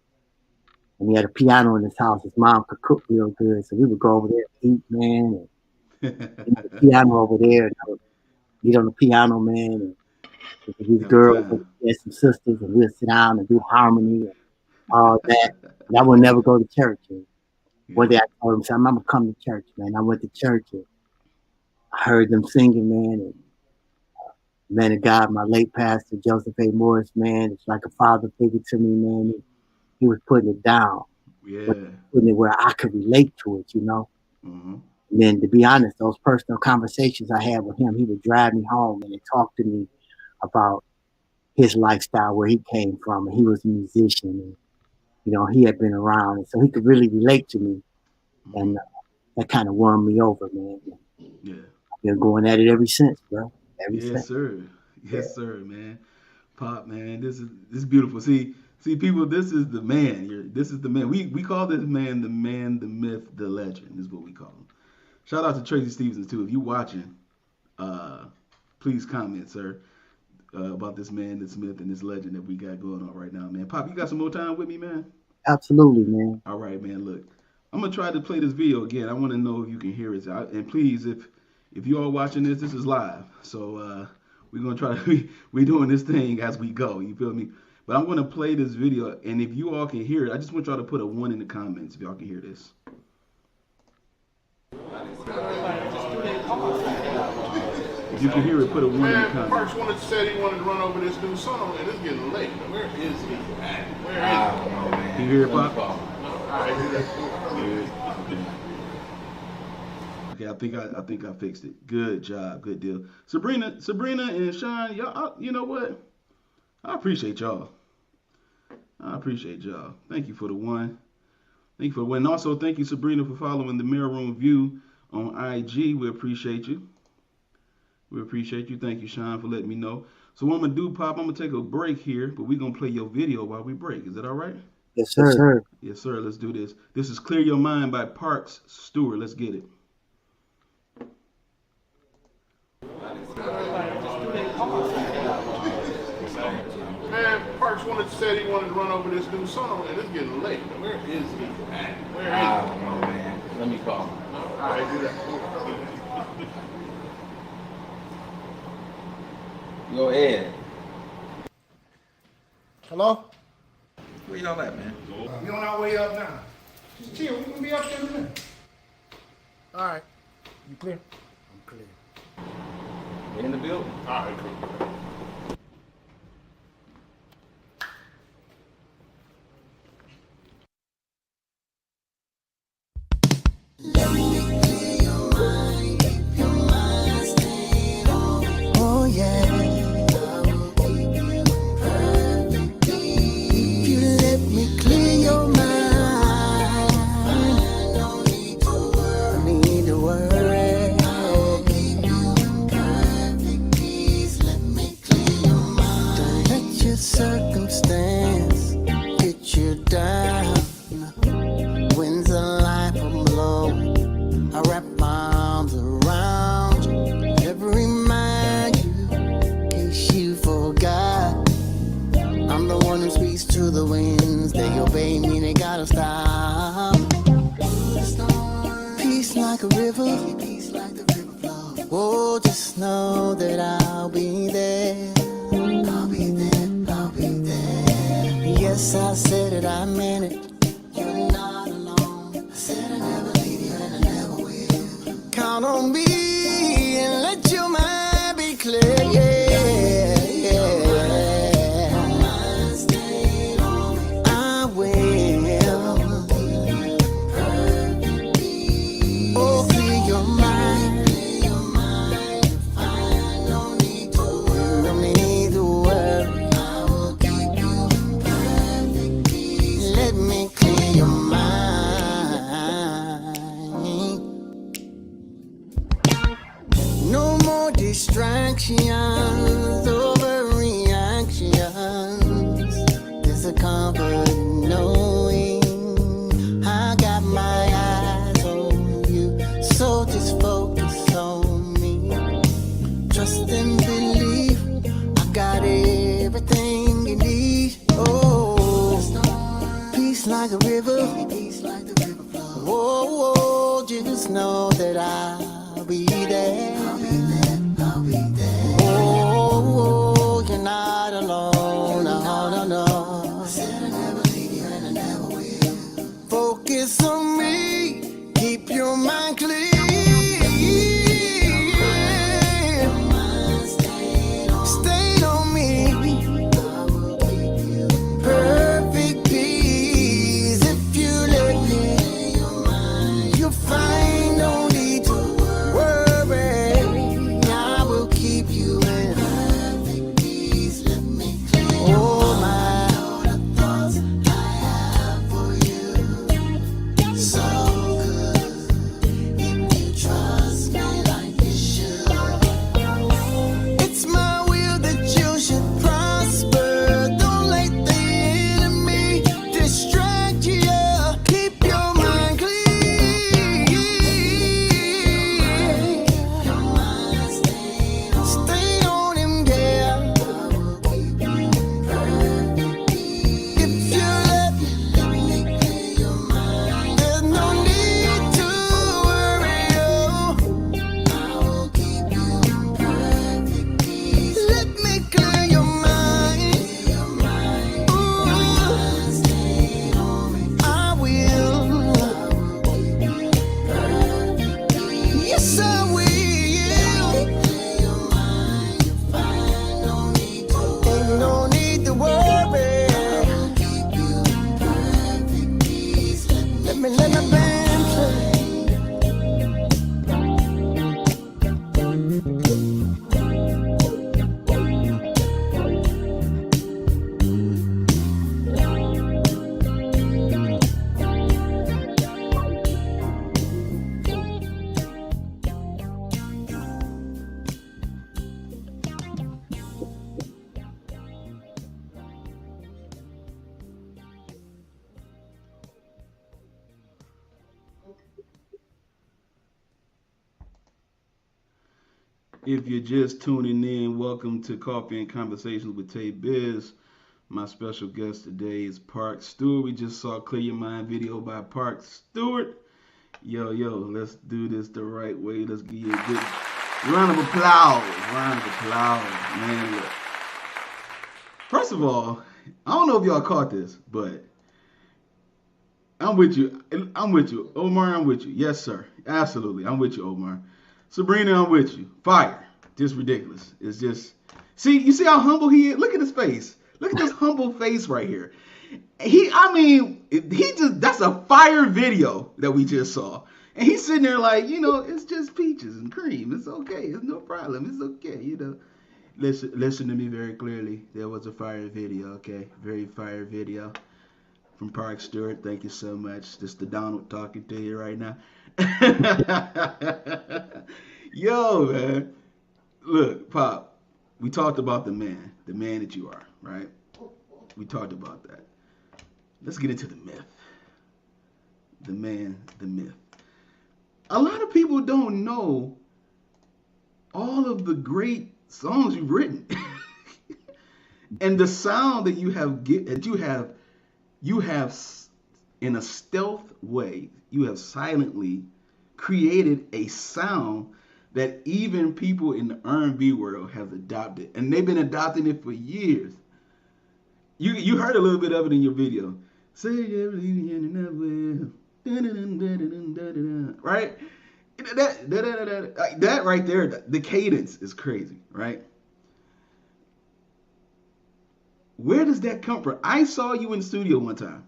And he had a piano in his house. His mom could cook real good. So we would go over there and eat, man. And the piano over there. And I would get on the piano, man. And these Have a girls, time. had some sisters, and we'd sit down and do harmony and all that. And I would never go to church. And one day I told him, I'm going to come to church, man. I went to church and I heard them singing, man. And man of God, my late pastor, Joseph A. Morris, man, it's like a father figure to me, man. He was putting it down. Yeah. Putting it where I could relate to it, Mm-hmm. And then, to be honest, those personal conversations I had with him, he would drive me home and talk to me about his lifestyle, where he came from. And he was a musician, and, he had been around. And so he could really relate to me. Mm-hmm. And that kind of won me over, man. Yeah. I've been going at it ever since, bro. Yes, sir. Yes, sir, man. Pop, man, this is beautiful. See, people, this is the man. This is the man. We call this man, the myth, the legend is what we call him. Shout out to Tracy Stevenson too. If you watching, please comment, sir, about this man, this myth, and this legend that we got going on right now, man. Pop, you got some more time with me, man? Absolutely, man. All right, man. Look, I'm gonna try to play this video again. I want to know if you can hear it. And please, if you are watching this is live. So we're gonna try to we doing this thing as we go. You feel me? But I'm gonna play this video, and if you all can hear it, I just want y'all to put a 1 in the comments if y'all can hear this. If you can hear it, put a 1 in the comments. First said he wanted to run over this new song, and it's getting late. Where is he at? Where is he? Can you hear it, Pop? Okay, I think I fixed it. Good job, good deal. Sabrina and Sean, y'all, you know what? I appreciate y'all. Thank you for the 1. Thank you for the 1. And also, thank you, Sabrina, for following the MALEROOM View on IG. We appreciate you. Thank you, Sean, for letting me know. So what I'm going to do, Pop, I'm going to take a break here, but we're going to play your video while we break. Is that all right? Yes, sir. Yes, sir. Let's do this. This is Clear Your Mind by Parks Stewart. Let's get it. Man, Parks said he wanted to run over this new song, and it's getting late. Where is he at? Where is he? Oh, man. Let me call him. All right, do that. Go ahead. Hello? Where y'all at, man? We on our way up now. Just chill. We can be up there in a minute. All right. You clear? I'm clear. We in the building? All right, cool. Oh yeah. If you let me clear your mind, no need to worry. Let me clear your mind. Don't let your circumstance get you down. Winds of life will blow. I wrap my arms around you. Never remind you, in case you forgot. I'm the one who speaks to the winds. They obey me, they gotta stop. Peace like a river. Oh, just know that I'll be there. Yes, I said it, I meant it. You're not alone. I said I never leave you and I never will. Count on me and let your mind be clear. I will. Oh, clear your mind. No need to worry. I will keep you your mind. No more distractions, overreactions. There's a comfort in knowing I got my eyes on you. So just focus on me. Trust and believe I got everything you need. Oh, peace like a river. Whoa, whoa, just know that I'll be there. I'll be there. Oh, you're not alone. No, no, no. I said I never leave you and I never will. Focus on me. Keep your mind clear. Stay on me. Perfect peace. If you let me, you'll find no need to worry. I will keep you in perfect peace. Let me clear all my thoughts I have for you. So good if you trust me like you should. It's my will that you should prosper. Don't let the enemy distract you. Keep your mind clear. Stay on him, yeah. If you let me clear your mind, there's no need to worry. I will keep you in perfect peace. Let me clear your mind. Ooh, I will. Yes, I will. Ain't no need to worry. Let me band play. If you're just tuning in, welcome to Coffee and Conversations with TayBiz. My special guest today is Park Stewart. We just saw Clear Your Mind video by Park Stewart. Yo, let's do this the right way. Let's give you a good round of applause. Man, look. First of all, I don't know if y'all caught this, but I'm with you. Omar, I'm with you. Yes, sir. Absolutely. I'm with you, Omar. Sabrina, I'm with you. Fire. Just ridiculous. It's just, you see how humble he is? Look at his face. Look at this humble face right here. That's a fire video that we just saw. And he's sitting there like, it's just peaches and cream. It's okay. It's no problem. It's okay, Listen to me very clearly. There was a fire video, okay? Very fire video from Park Stewart. Thank you so much. This is the Donald talking to you right now. Yo, man. Look, Pop, we talked about the man that you are, right? We talked about that. Let's get into the myth. The man, the myth. A lot of people don't know all of the great songs you've written. And the sound that you have in a stealth way, you have silently created a sound that even people in the R&B world have adopted, and they've been adopting it for years. You heard a little bit of it in your video. Say right? That right there, the cadence is crazy, right? Where does that come from? I saw you in the studio one time.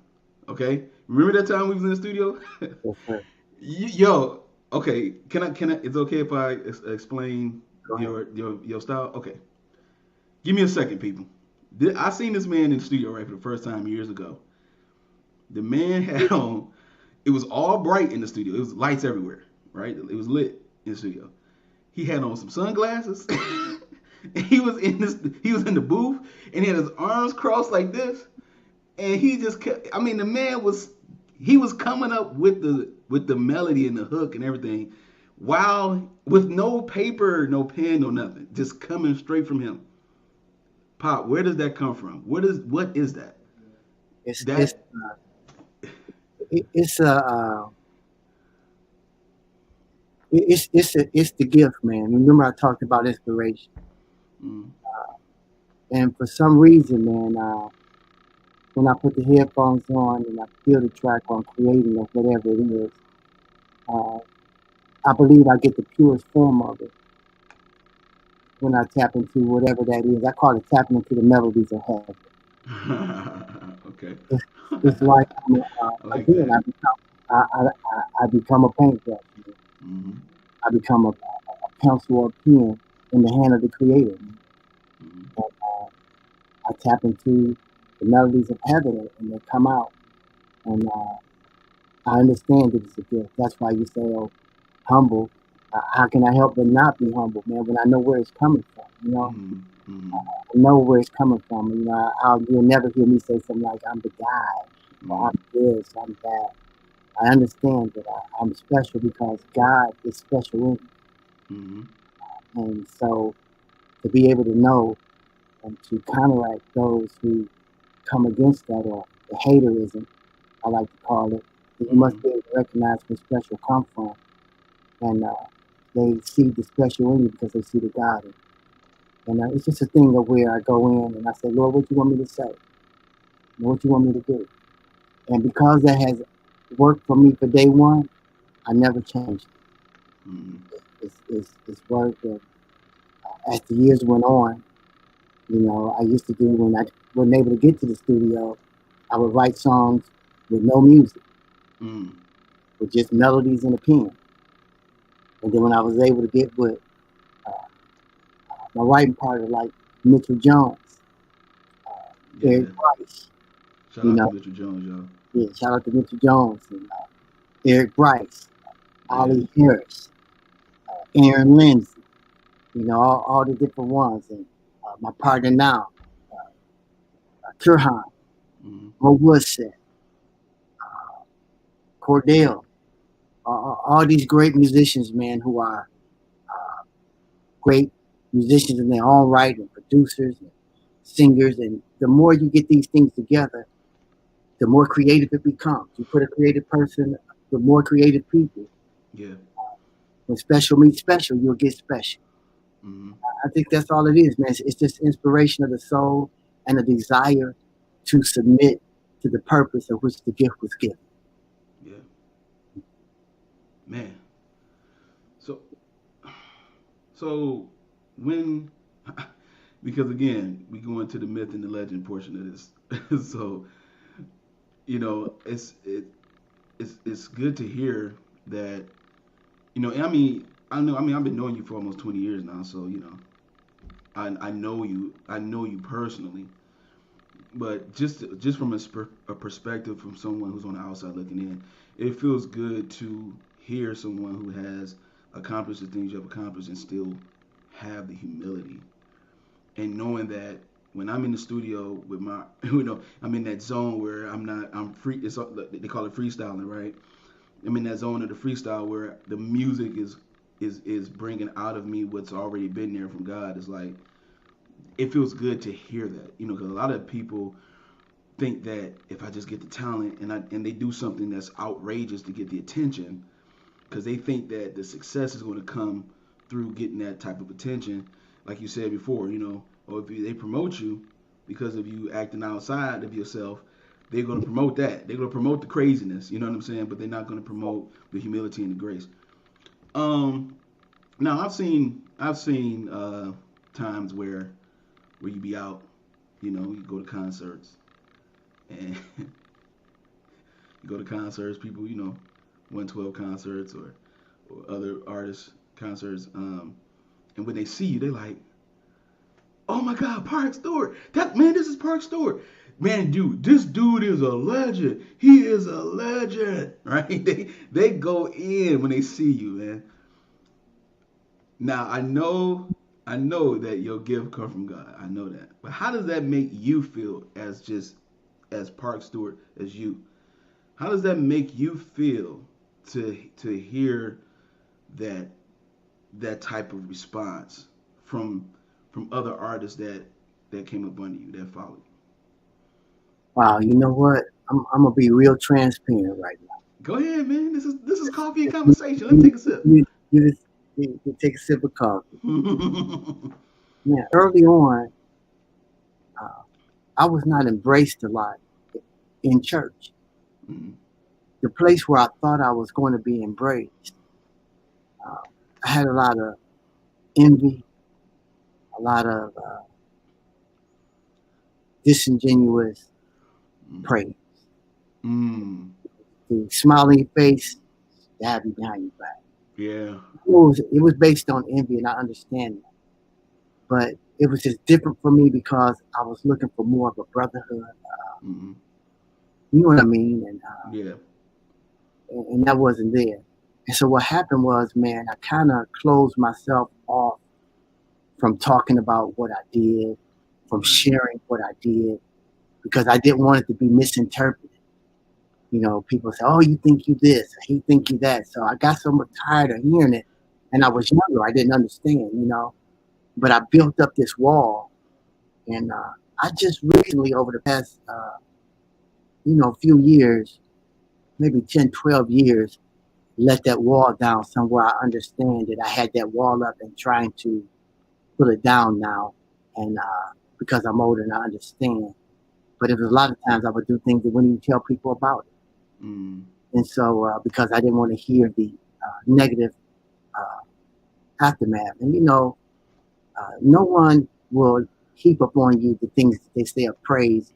Okay, remember that time we was in the studio? Okay. Yo, okay. Can I? It's okay if I explain your style? Okay. Give me a second, people. I seen this man in the studio right for the first time years ago. The man had on. It was all bright in the studio. It was lights everywhere, right? It was lit in the studio. He had on some sunglasses. He was in this. He was in the booth, and he had his arms crossed like this, and he just kept. I mean, the man was. He was coming up with the melody and the hook and everything, while with no paper, no pen, no nothing, just coming straight from him. Pop, where does that come from? What is that? It's That. it's it's it's the gift, man. Remember I talked about inspiration, Mm, and for some reason, man, when I put the headphones on and I feel the track I'm creating or whatever it is, uh, I believe I get the purest form of it when I tap into whatever that is. I call it tapping into the melodies of heaven. okay. It's, it's like I like again, that. I become a paintbrush. Hmm. I become a pencil or a pen in the hand of the creator. Hmm. And I tap into the melodies of heaven and they come out. And I understand that it's a gift. That's why you say, oh, humble. How can I help but not be humble, man, when I know where it's coming from, you know? Hmm. Hmm. I know where it's coming from. You know, you'll never hear me say something like, I'm the guy, or I'm this, I'm that. I understand that I'm special because God is special in me. Hmm. And so to be able to know and to counteract those who come against that or the haterism, I like to call it, that you must be able to recognize where special come from. And they see the special in you because they see the God in you. And it's just a thing of where I go in and I say, Lord, what you want me to say? What you want me to do? And because that has worked for me for day one, I never changed it. Hmm. It's worked. And as the years went on, you know, I used to do when I wasn't able to get to the studio, I would write songs with no music, Mm. with just melodies and a pen. And then when I was able to get with my writing partner like Mitchell Jones, Yeah. Eric Price, Shout you out to know, Mitchell Jones, y'all. yeah, shout out to Mitchell Jones and Eric Price, Yeah. Ollie Harris, Aaron Lindsay, you know, all the different ones. And my partner now, Turhan, Mm-hmm. Mo Woodset, Cordell, all these great musicians, man, who are great musicians in their own right and producers and singers. And the more you get these things together, the more creative it becomes. You put a creative person with more creative people. Yeah. When special meets special, you'll get special. Mm-hmm. I think that's all it is, man. It's just inspiration of the soul and a desire to submit to the purpose of which the gift was given. Yeah. Man. So so when because again, we go into the myth and the legend portion of this. So, you know, it's good to hear that, you know, I mean I've been knowing you for almost 20 years now, so you know, I know you personally, but just from a perspective from someone who's on the outside looking in, it feels good to hear someone who has accomplished the things you have accomplished and still have the humility, and knowing that when I'm in the studio with my, you know, I'm in that zone where I'm free. It's they call it freestyling, right? I'm in that zone of the freestyle where the music is bringing out of me what's already been there from God. It's like it feels good to hear that, you know, because a lot of people think that if I just get the talent and they do something that's outrageous to get the attention, because they think that the success is going to come through getting that type of attention, like you said before, you know, or if they promote you because of you acting outside of yourself, they're going to promote that. They're going to promote the craziness, you know what I'm saying? But they're not going to promote the humility and the grace. Um, Now I've seen times where you be out, you know, you go to concerts and you go to concerts, people, you know, 112 concerts or other artists concerts, and when they see you, they're like, "Oh my God, Park Stewart! That man, this is Park Stewart." man, dude, this dude is a legend. He is a legend, right? They go in when they see you, man. Now I know that your gift come from God. I know that. But how does that make you feel as park steward as you? How does that make you feel to hear that type of response from other artists that came up under you, that followed you? Wow, you know what? I'm gonna be real transparent right now. Go ahead, man. This is coffee and conversation. Let's take a sip. You take a sip of coffee. Yeah, early on, uh, I was not embraced a lot in church. Mm-hmm. The place where I thought I was going to be embraced, I had a lot of envy, a lot of disingenuous praise. Mm. The smiling face, stab you behind your back. Yeah. It was based on envy, and I understand that. But it was just different for me because I was looking for more of a brotherhood. Mm-hmm. You know what I mean? And Yeah. and that wasn't there. And so what happened was, man, I kind of closed myself off from talking about what I did, from sharing what I did, because I didn't want it to be misinterpreted. You know, people say, "Oh, you think you this, or he think you that." So I got so much tired of hearing it, and I was younger, I didn't understand, you know. But I built up this wall, and I just recently, over the past, few years, maybe 10, 12 years, let that wall down somewhere. I understand that I had that wall up and trying to put it down now, and because I'm older and I understand. But it was a lot of times I would do things that wouldn't even tell people about it. Mm. And so because I didn't want to hear the negative aftermath. And, no one will heap upon you the things that they say of praise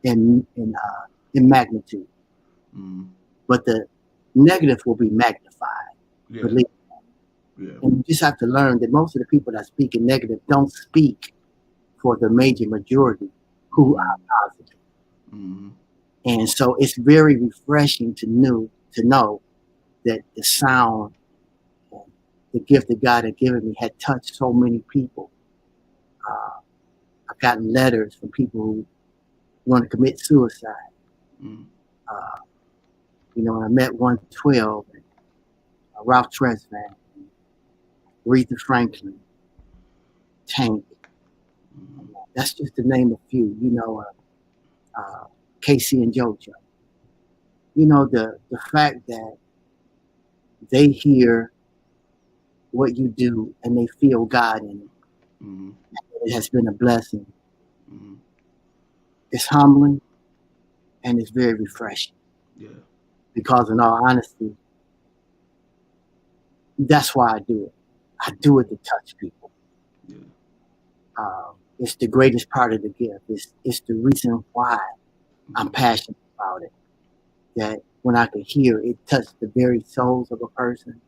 in magnitude. Mm. But the negative will be magnified. Yeah. Believe me. Yeah. And you just have to learn that most of the people that speak in negative don't speak for the major majority who are positive. Mm-hmm. And so it's very refreshing to know that the sound, the gift that God had given me had touched so many people. I've gotten letters from people who want to commit suicide. Mm. I met 112, and, Ralph Tresvant, Aretha Franklin, Tank. That's just to name a few. Casey and JoJo. The fact that they hear what you do and they feel God in it. Mm-hmm. It has been a blessing. Mm-hmm. It's humbling and it's very refreshing. Yeah. Because in all honesty, that's why I do it. I do it to touch people. Yeah. It's the greatest part of the gift. It's the reason why I'm passionate about it. That when I could hear it touch the very souls of a person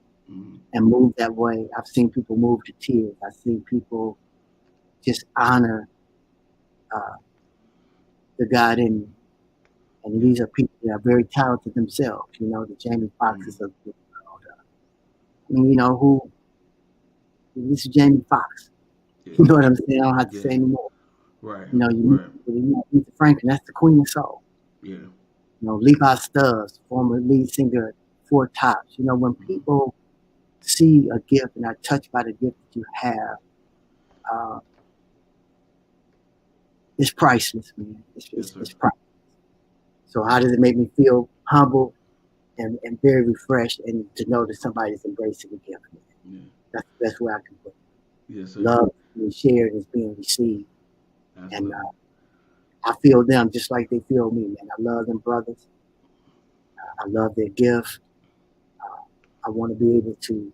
and move that way. I've seen people move to tears. I've seen people just honor the God in me. And these are people that are very talented themselves, the Jamie Foxxes of the world. This is Jamie Foxx. Yeah. You know what I'm saying? I don't have to say anymore. Right. Aretha Franklin, that's the queen of soul. Yeah. Levi Stubbs, former lead singer, Four Tops. When people see a gift and are touched by the gift that you have, it's priceless, man. It's priceless. So how does it make me feel? Humble and very refreshed, and to know that somebody's embracing the gift. Yeah. That's the best way I can put it. Yes, sir. Love being shared is being received. Absolutely. And I feel them just like they feel me, man. I love them brothers. I love their gift. I want to be able to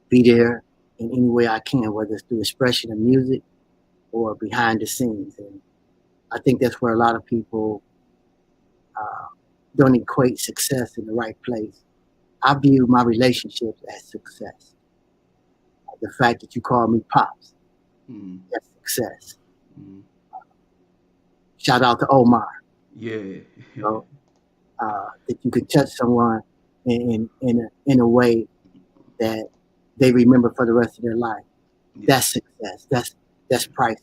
be there in any way I can, whether it's through expression of music or behind the scenes. And I think that's where a lot of people don't equate success in the right place. I view my relationships as success. The fact that you call me Pops, that's success. Shout out to Omar. Yeah. You know, that you could touch someone in a way that they remember for the rest of their life. Yeah. That's success. That's priceless.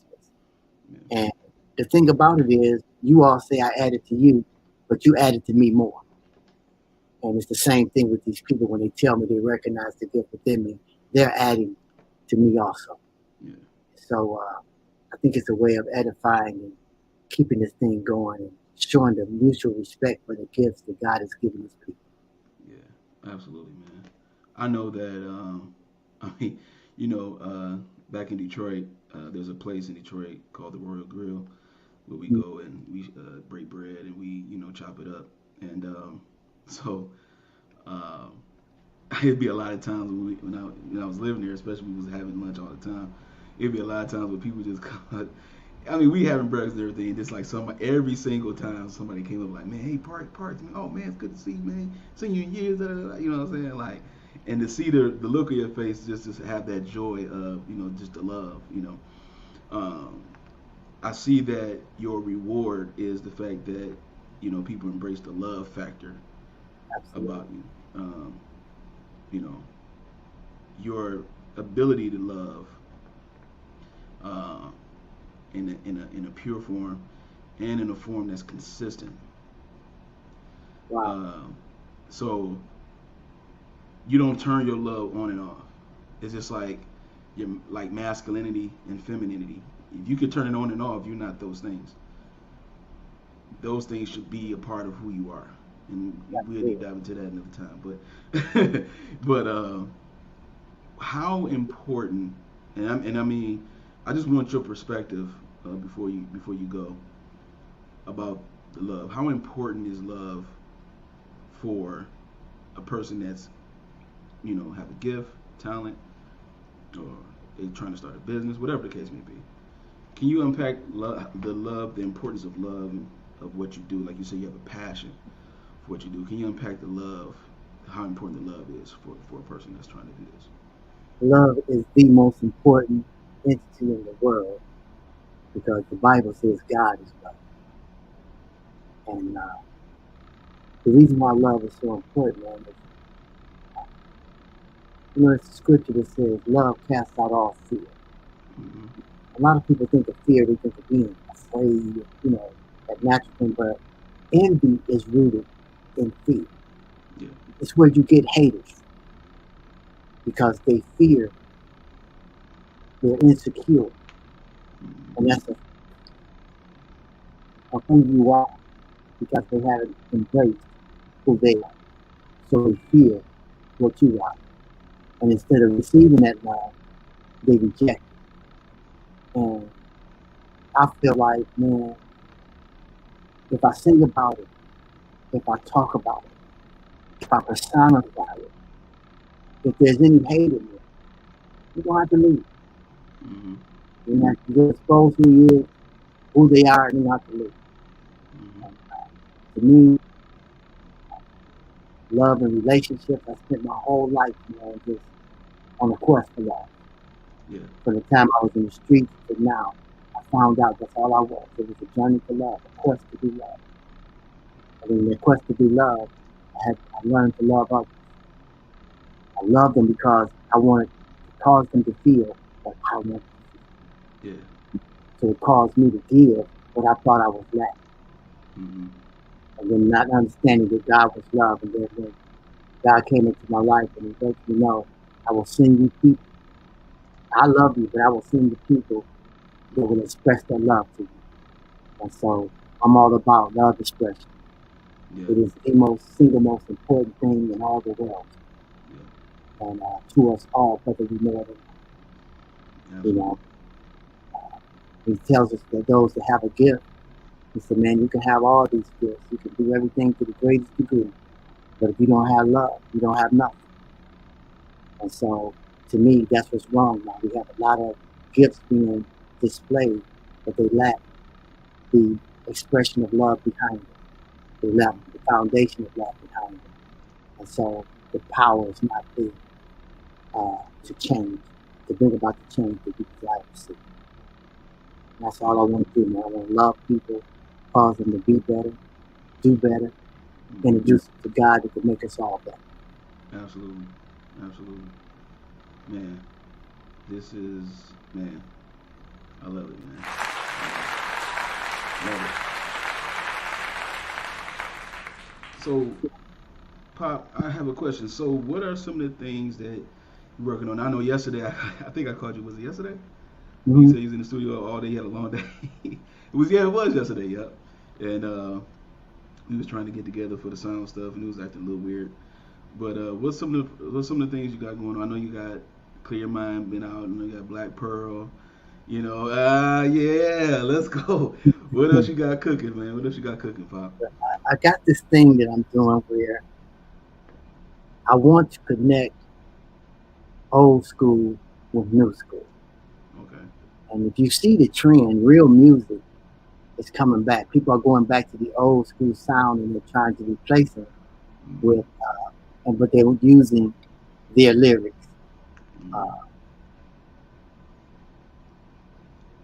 Yeah. And the thing about it is, you all say I added to you, but you added to me more. And it's the same thing with these people when they tell me they recognize the gift within me. They're adding to me also. Yeah. So I think it's a way of edifying and keeping this thing going and showing the mutual respect for the gifts that God has given his people. Yeah, absolutely, man. I know that. I mean, back in Detroit, there's a place in Detroit called the Royal Grill where we go and we break bread and we, chop it up. And so it'd be a lot of times when I was living there, especially when we was having lunch all the time. It'd be a lot of times when people just come. I mean, we having breakfast and everything. Just like every single time somebody came up like, man, hey, Parks, man, oh man, it's good to see you, man. Seen you in years, you know what I'm saying? Like, and to see the look of your face, just to have that joy of, just the love, I see that your reward is the fact that, people embrace the love factor Absolutely. about you. Your ability to love in a pure form and in a form that's consistent. Wow. So you don't turn your love on and off. It's just like masculinity and femininity. If you could turn it on and off, you're not those things. Those things should be a part of who you are, and we'll deep dive into that another time. But how important, and I mean, I just want your perspective before you go about the love. How important is love for a person that's have a gift, talent, or they're trying to start a business, whatever the case may be? Can you unpack the importance of love and of what you do? Like you say, you have a passion for what you do. Can you unpack the love, how important the love is for a person that's trying to do this? Love is the most important entity in the world because the Bible says God is love. And the reason why love is so important, man, is it's a scripture that says love casts out all fear. Mm-hmm. A lot of people think of fear, they think of being afraid, that natural thing, but envy is rooted in fear. Yeah. It's where you get haters because they fear, they're insecure, and that's of who you are because they haven't embraced who they are. So they fear what you are. And instead of receiving that love, they reject it. And I feel like, man, if I sing about it, if I talk about it, if I personify it, if there's any hate in it, you don't have to leave. Mm-hmm. You have to get exposed who he is, who they are, and you don't have to leave. Mm-hmm. And, to me, love and relationships, I spent my whole life, just on a quest for love. Yeah. From the time I was in the streets to now, I found out that's all I was. It was a journey to love, a quest to be loved. And in the quest to be loved, I learned to love others. I loved them because I wanted to cause them to feel what I wanted to feel. Yeah. So it caused me to give what I thought I was lacking. Mm-hmm. And then not understanding that God was love, and then when God came into my life and he let me know, I will send you people. I love you, but I will send you people that will express their love to you. And so I'm all about love expression. Yeah. It is the single most important thing in all the world. Yeah. And to us all, whether we know it or not. Absolutely. He tells us that those that have a gift, he said, man, you can have all these gifts. You can do everything to the greatest degree. But if you don't have love, you don't have nothing. And so, to me, that's what's wrong now. We have a lot of gifts being displayed, but they lack the expression of love behind it. They lack the foundation of love behind it. And so, the power is not there to change, to bring about the change that we desire to see. And that's all I want to do, man. I want to love people. cause them to be better, do better, introduce them to God that can make us all better. Absolutely. Absolutely. Man, this is, man, I love it, man. Love it. So, Pop, I have a question. So, what are some of the things that you're working on? I know yesterday, I think I called you, was it yesterday? You said you was in the studio all day, you had a long day. It was yesterday, yep. And we was trying to get together for the sound stuff, and it was acting a little weird. But what's some of the things you got going on? I know you got Clear Mind been out, and you got Black Pearl. You know, yeah, let's go. What else you got cooking, man? What else you got cooking, Pop? I got this thing that I'm doing where I want to connect old school with new school. Okay. And if you see the trend, real music is coming back. People are going back to the old school sound, and they're trying to replace it with, but they're using their lyrics.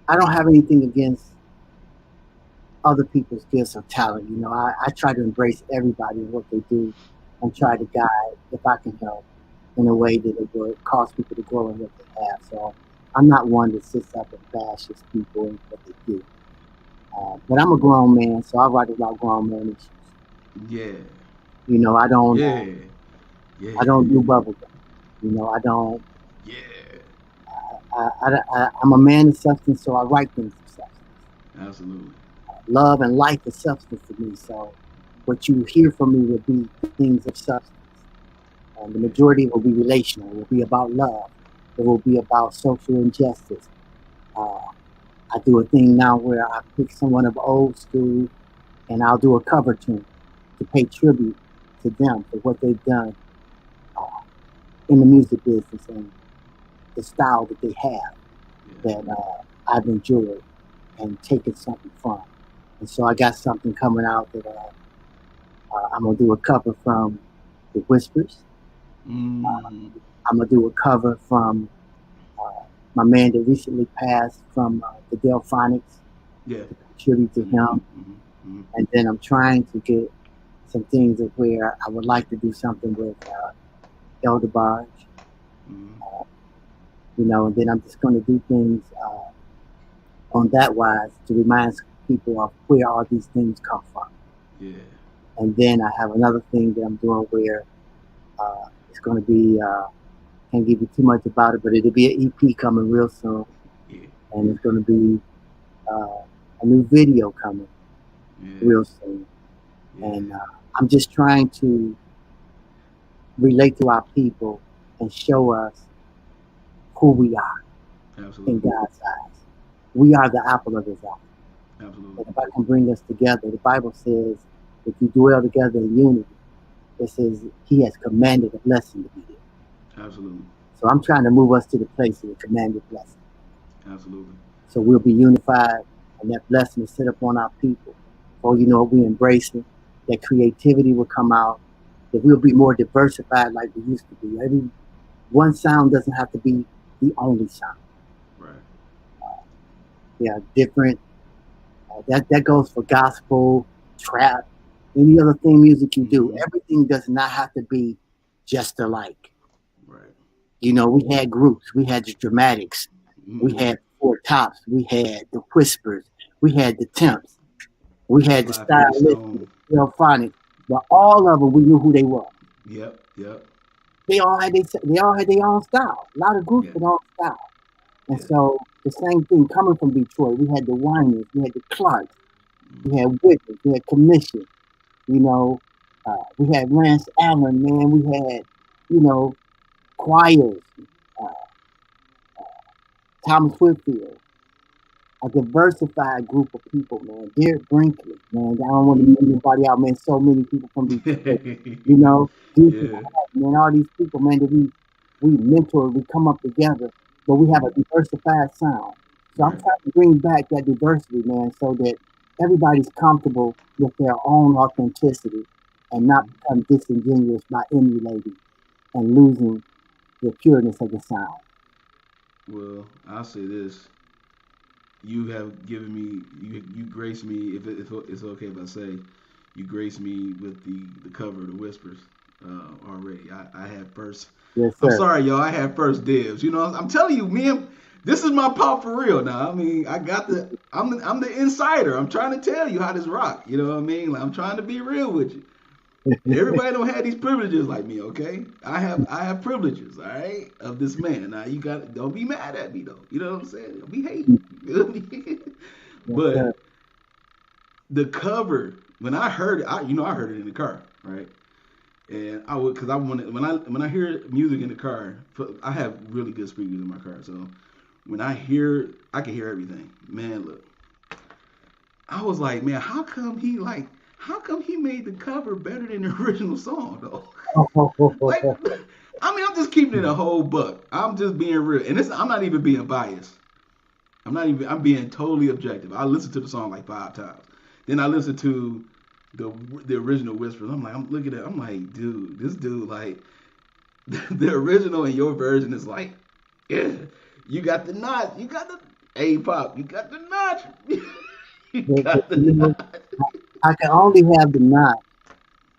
I don't have anything against other people's gifts or talent. You know, I try to embrace everybody and what they do, and try to guide, if I can help, in a way that it would cause people to grow in what they have. So I'm not one that sits up and bashes people and what they do. But I'm a grown man, so I write about grown man issues. Yeah. You know, I don't. Yeah. I don't do bubblegum. You know, I don't. Yeah. I'm a man of substance, so I write things of substance. Absolutely. Love and life is substance to me. So what you hear from me will be things of substance. And the majority will be relational. It will be about love. It will be about social injustice. I do a thing now where I pick someone of old school, and I'll do a cover tune to pay tribute to them for what they've done in the music business and the style that they have that I've enjoyed and taken something from. And so I got something coming out that I'm going to do a cover from The Whispers. I'm going to do a cover from my man that recently passed from the Delphonics. Yeah. To contribute to him. And then I'm trying to get some things of where I would like to do something with Elder Barge. You know, and then I'm just going to do things on that wise to remind people of where all these things come from. Yeah. And then I have another thing that I'm doing where it's going to be, can't give you too much about it, but it'll be an EP coming real soon. Yeah. And it's going to be a new video coming real soon. Yeah. And I'm just trying to relate to our people and show us who we are. Absolutely. In God's eyes. We are the apple of his eye. Absolutely. And if I can bring us together, the Bible says, if you dwell together in unity, it says he has commanded a blessing to be there. Absolutely. So I'm trying to move us to the place of the commanded blessing. Absolutely. So we'll be unified, and that blessing is set upon our people. Oh, you know, we embrace it. That creativity will come out. That we'll be more diversified like we used to be. Every one sound doesn't have to be the only sound. Right. Yeah, different. That goes for gospel, trap, any other thing music you do. Everything does not have to be just alike. Right. You know, we had groups. We had the Dramatics. We had Four Tops. We had the Whispers. We had the Temps. We had the Stylists, the Delphonics. But all of them, we knew who they were. Yep. They all had their own style. A lot of groups with their own style. And so the same thing coming from Detroit. We had the Winers. We had the Clarks. We had Whitney. We had Commission. You know, we had Lance Allen, man. We had, you know, choirs. Thomas Whitfield. A diversified group of people, man. Derek Brinkley, man. I don't want to leave anybody out, man. So many people from Detroit. You know, man, all these people, man, that we mentor, we come up together, but we have a diversified sound. So I'm trying to bring back that diversity, man, so that everybody's comfortable with their own authenticity and not become disingenuous by emulating and losing the pureness of the sound. Well, I'll say this. you have given me, you graced me, if it's okay if I say, you graced me with the cover of the Whispers already. I had first. Yes, I'm sir. sorry, y'all. I had first dibs. You know, I'm telling you, this is my pop for real now. I mean, I'm the insider. I'm trying to tell you how this rock. You know what I mean? Like, I'm trying to be real with you. Everybody don't have these privileges like me, okay? I have privileges, all right, of this man. Now don't be mad at me though. You know what I'm saying? Don't be hating. You know what I mean? Yes, sir. But the cover, when I heard it, I heard it in the car, right? And I would, cause I wanted, when I hear music in the car, I have really good speakers in my car, so when I can hear everything. Man, look, I was like, man, how come he made the cover better than the original song though? Like, I mean, I'm just keeping it a whole buck. I'm just being real, and I'm not even being biased. I'm being totally objective. I listened to the song like 5 times. Then I listened to the original Whispers. I'm looking at it, I'm like, dude, this dude, like, the original and your version is like, yeah, you got the notch, you got the A-pop, you got the notch. You got the notch. I can only have the notch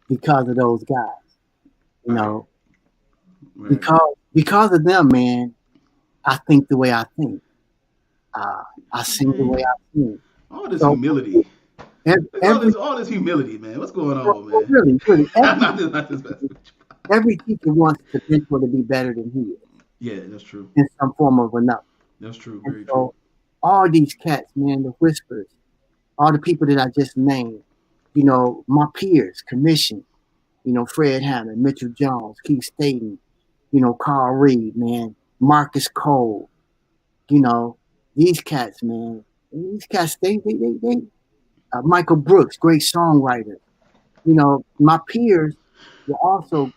because of those guys. You know, Right. because of them, man, I think the way I think. I sing the way I sing. All this So, humility. every All this humility, man. What's going on, man? really, Not this message. every teacher wants the potential to be better than he is Yeah, that's true. in some form of another. That's true. And Very so true. all these cats, man, the Whispers, all the people that I just named, you know, my peers, Commission, you know, Fred Hammond, Mitchell Jones, Keith Staten, you know, Carl Reed, man, Marcus Cole, you know, these cats, man, they Michael Brooks, great songwriter. You know, my peers were also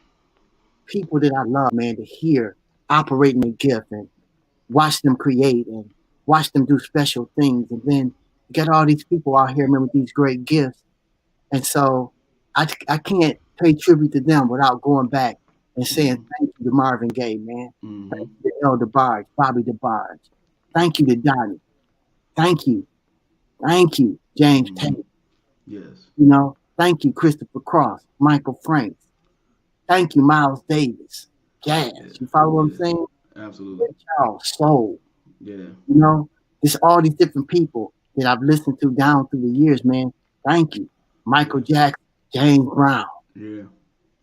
people that I love, man, to hear operating their gift and watch them create and watch them do special things. And then you got all these people out here, man, with these great gifts. And so I can't pay tribute to them without going back and saying thank you to Marvin Gaye, man. Thank you to El DeBarge, Bobby DeBarge. Thank you to Donnie. Thank you. Thank you, James Tate. Yes. You know, thank you, Christopher Cross, Michael Franks. Thank you, Miles Davis. Jazz. Yeah. You follow what I'm saying? Absolutely. Charles, Soul. Yeah. You know, it's all these different people that I've listened to down through the years, man. Thank you. Michael Jackson, James Brown. Yeah.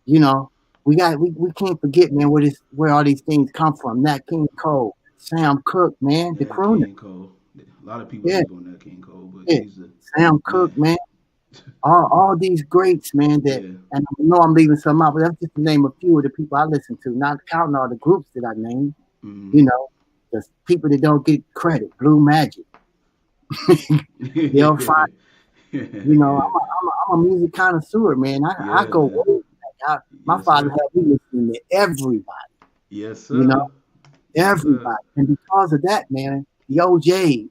You know, we can't forget, man, where all these things come from. Nat King Cole, Sam Cooke, man, the crooner. King Cole. A lot of people sleep on that King Cole, but Yeah. he's Sam Cooke, man. All these greats, man, that and I know I'm leaving some out, but that's just to name a few of the people I listen to, not counting all the groups that I named. You know, the people that don't get credit, Blue Magic. They'll find, you know, I'm a music connoisseur, man. I go way back. My father had me listening to everybody. Yes, sir. You know, everybody. And because of that, man, the OJs,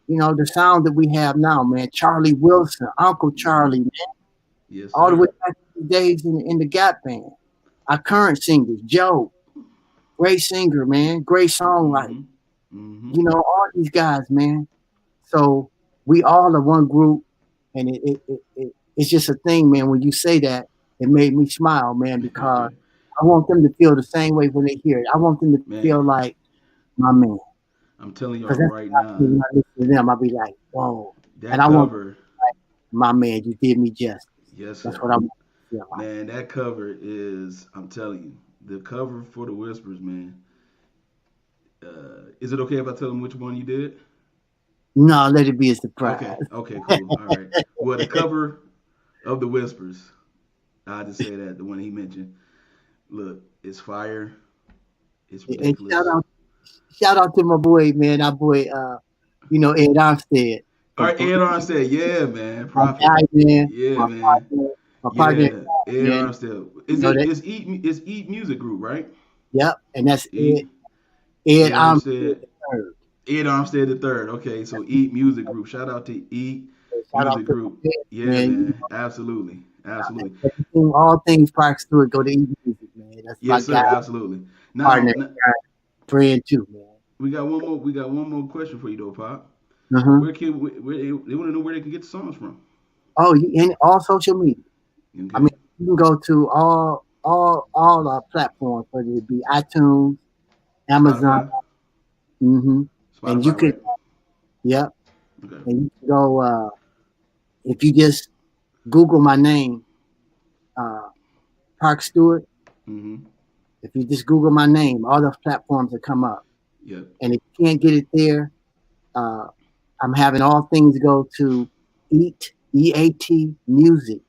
you know, the sound that we have now, man, Charlie Wilson, Uncle Charlie, man. Yes, all the way back to the days in the Gap Band. Our current singers, Joe, great singer, man, great songwriter. You know, all these guys, man. So we all are one group, and it's just a thing, man. When you say that, it made me smile, man, because I want them to feel the same way when they hear it. I want them to feel like my man. I'm telling you right now. When I listen to them, I'll be like, whoa. That and I cover, want like, my man, you did me justice. Yes, that's sir. what I want to feel like. Man, that cover is, I'm telling you, the cover for the Whispers, man. Is it okay if I tell them which one you did? No, let it be a surprise. Okay, cool. All right. Well, the cover of the Whispers, I'll just say that, the one he mentioned. Look, it's fire. It's ridiculous. And shout out to my boy, man. Our boy, you know, Ed Armstead. All right, Ed Armstead. Yeah, man. Prophet. Man. Yeah, my man. Partner, my partner, Ed Armstead. It's Eat Music Group, right? Yep, and that's Ed Armstead III. Ed Armstead III. Okay, so Eat Music Group. Shout out to Eat Music Group. Yeah, man. Absolutely. All things Park Stewart go to Eat Music, man. That's yes, sir. Guy. Absolutely. Now, friend too, man. We got one more question for you though, Pop. Uh-huh. Where they want to know where they can get the songs from. Oh, in all social media. I Okay. mean, you can go to all our platforms, whether it be iTunes, Amazon, Spotify. hmm and you Spotify, could, right? yeah, Okay. and you can go if you just Google my name, uh, Park Stewart. Mm-hmm. If you just Google my name, all those platforms will come up. Yep. And if you can't get it there, uh, I'm having all things go to EAT Music.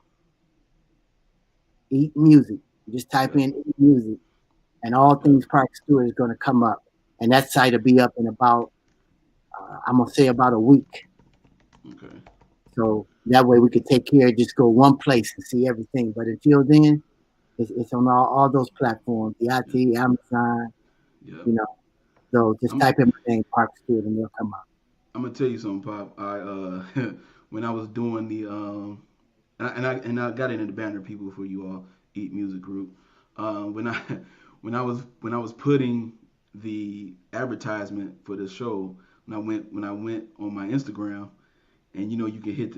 Eat Music. You just type Okay. in Eat Music, and all Okay. things Park Stewart is going to come up. And that site will be up in about, I'm going to say about a week. Okay. So that way we could take care, just go one place and see everything. But until then, it's on all those platforms, the Yep. IT, Amazon, Yep. you know. So just I'm type in my name, Park Stewart, and they'll come up. I'm gonna tell you something, Pop. I when I was doing the and I got into the banner people for you all eat music group. When I when I was putting the advertisement for the show when I went on my Instagram, and you can hit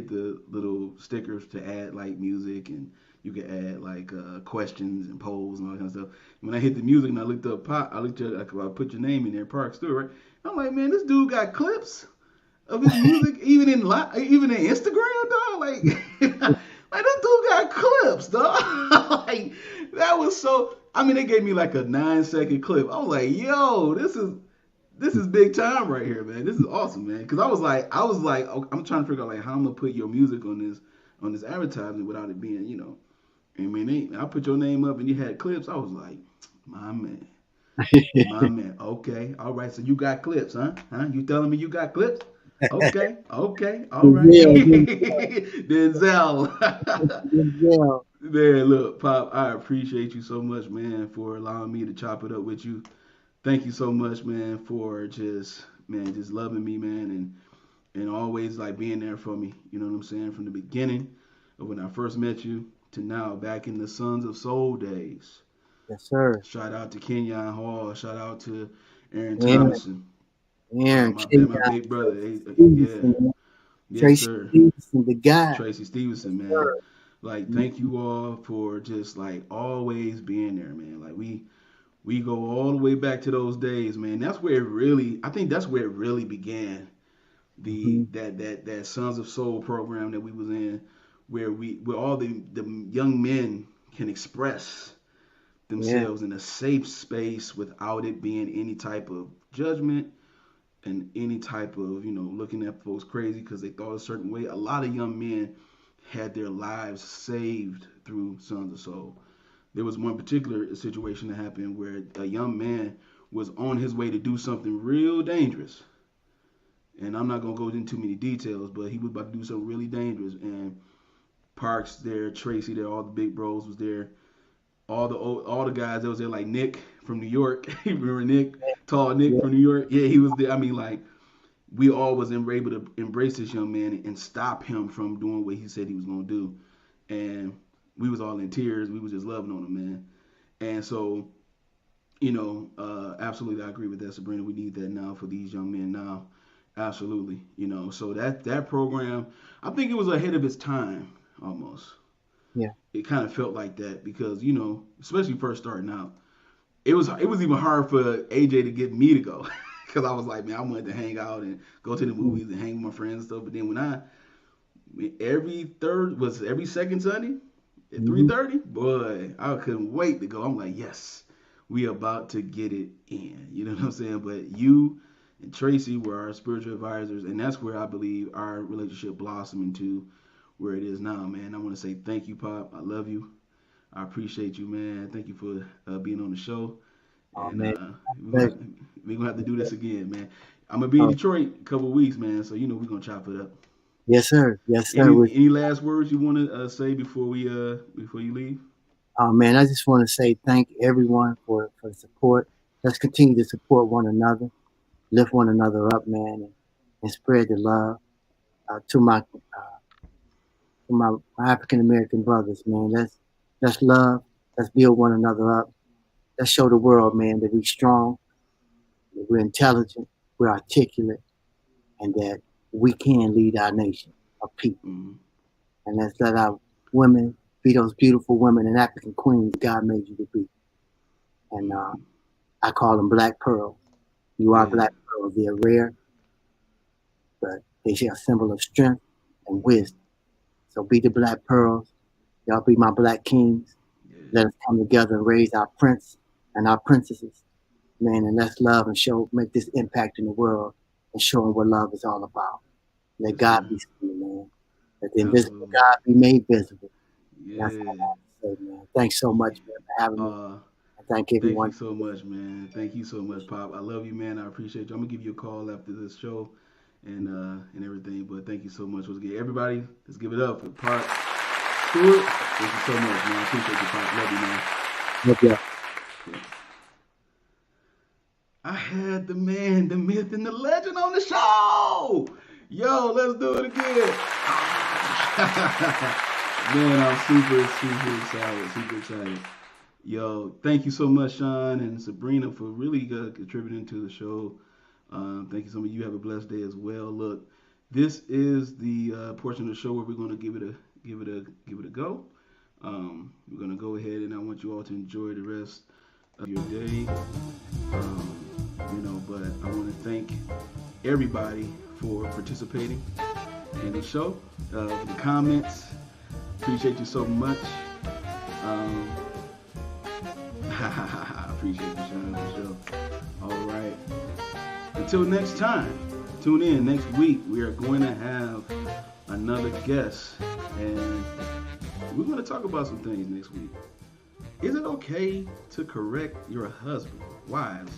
the little stickers to add like music, and you can add like questions and polls and all that kind of stuff. When I hit the music and I looked up Pop, I looked at I put your name in there, Park Stewart. Right? I'm like, man, this dude got clips of his music even in Instagram, dog. Like, like this dude got clips, dog. Like that was so. I mean, they gave me like a 9-second clip. I was like, yo, this is big time right here, man. This is awesome, man. Because I was like, I'm trying to figure out like how I'm gonna put your music on this advertisement without it being, I mean, I put your name up and you had clips. I was like, my man. My man. Okay. All right. So you got clips, huh? Huh? You telling me you got clips? Okay. Okay. All right. Yeah, Denzel. yeah. Man, look, Pop, I appreciate you so much, man, for allowing me to chop it up with you. Thank you so much, man, for just loving me, man, and always like being there for me. You know what I'm saying? From the beginning of when I first met you to now, back in the Sons of Soul days. Yes, sir. Shout out to Kenyon Hall. Shout out to Aaron Aaron, Thomason. Aaron, My big brother. Yeah. Stevenson, Yes, Tracy sir. Stevenson, the guy. Tracy Stevenson, man. Sir. Like, thank you all for just like always being there, man. Like we go all the way back to those days, man. I think that's where it really began. The Mm-hmm. that Sons of Soul program that we was in, where all the young men can express Yeah, themselves in a safe space without it being any type of judgment and any type of looking at folks crazy because they thought a certain way. A lot of young men had their lives saved through Sons of Soul. There was one particular situation that happened where a young man was on his way to do something real dangerous, and I'm not gonna go into too many details, but he was about to do something really dangerous, and Parks there, Tracy there, all the big bros was there, all the guys that was there, like Nick from New York. You remember Nick, tall Nick yeah, from New York? Yeah, he was there. I mean, like we all was able to embrace this young man and stop him from doing what he said he was gonna do, and we was all in tears. We was just loving on him, man. And so, absolutely, I agree with that, Sabrina. We need that now for these young men now. Absolutely, So that program, I think it was ahead of its time almost. yeah. It kind of felt like that because especially first starting out, it was even hard for AJ to get me to go because I was like, man, I wanted to hang out and go to the Mm-hmm. movies and hang with my friends and stuff. But then every second Sunday at Mm-hmm. 3:30, boy, I couldn't wait to go. I'm like, yes, we about to get it in. You know what I'm saying? But you and Tracy were our spiritual advisors, and that's where I believe our relationship blossomed into where it is now, man. I want to say thank you, Pop. I love you. I appreciate you, man. Thank you for being on the show. Oh And man, we're pleasure. gonna we gonna have to do this again, man. I'm gonna be in Oh, Detroit a couple of weeks, man. So we're gonna chop it up. yes, sir. Yes, sir. Any last words you want to say before you leave? Oh man, I just want to say thank everyone for the support. Let's continue to support one another, lift one another up, man, and spread the love to my African American brothers, man. Let's love. Let's build one another up. Let's show the world, man, that we're strong, that we're intelligent, we're articulate, and that we can lead our nation of people. Mm-hmm. And let's let our women be those beautiful women and African queens God made you to be. And I call them black pearls. You are black pearls. They're rare, but they share a symbol of strength and wisdom. So be the black pearls. Y'all be my black kings. Let us come together and raise our prince and our princesses, man, and let's love and make this impact in the world and show them what love is all about. Let God be seen, man. Let the invisible God be made visible. That's all I have to say, man. Thanks so much, man, for having me. Thank everyone. Thank you so much, man. Thank you so much, Pop. I love you, man. I appreciate you. I'm gonna give you a call after this show and everything. But thank you so much. Once again, everybody, let's give it up for Pop Stewart. Thank you so much, man. I appreciate you, Pop. Love you, man. Love you. Yeah. I had the man, the myth, and the legend on the show. Yo, let's do it again. Man, I'm super excited. Yo, thank you so much, Sean and Sabrina, for really contributing to the show. Thank you so much. You have a blessed day as well. Look, this is the portion of the show where we're going to give it a go. We're going to go ahead, and I want you all to enjoy the rest of your day. But I want to thank everybody for participating in the show. The comments, appreciate you so much. I appreciate you, Sean, for sure. All right. Until next time, tune in next week. We are going to have another guest, and we're going to talk about some things next week. Is it okay to correct your husband? Wives,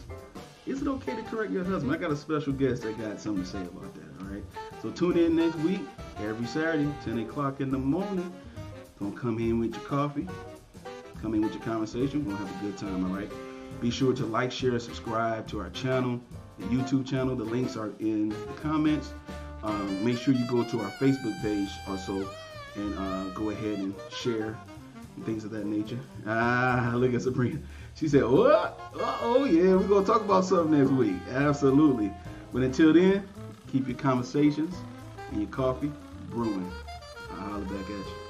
is it okay to correct your husband? I got a special guest that got something to say about that, all right? So tune in next week, every Saturday, 10 o'clock in the morning. Don't come in with your coffee. Come in with your conversation. We're going to have a good time, all right? Be sure to like, share, and subscribe to our channel, the YouTube channel. The links are in the comments. Make sure you go to our Facebook page also and go ahead and share and things of that nature. Look at Sabrina. She said, what? Oh, yeah, we're going to talk about something next week. Absolutely. But until then, keep your conversations and your coffee brewing. I'll holler back at you.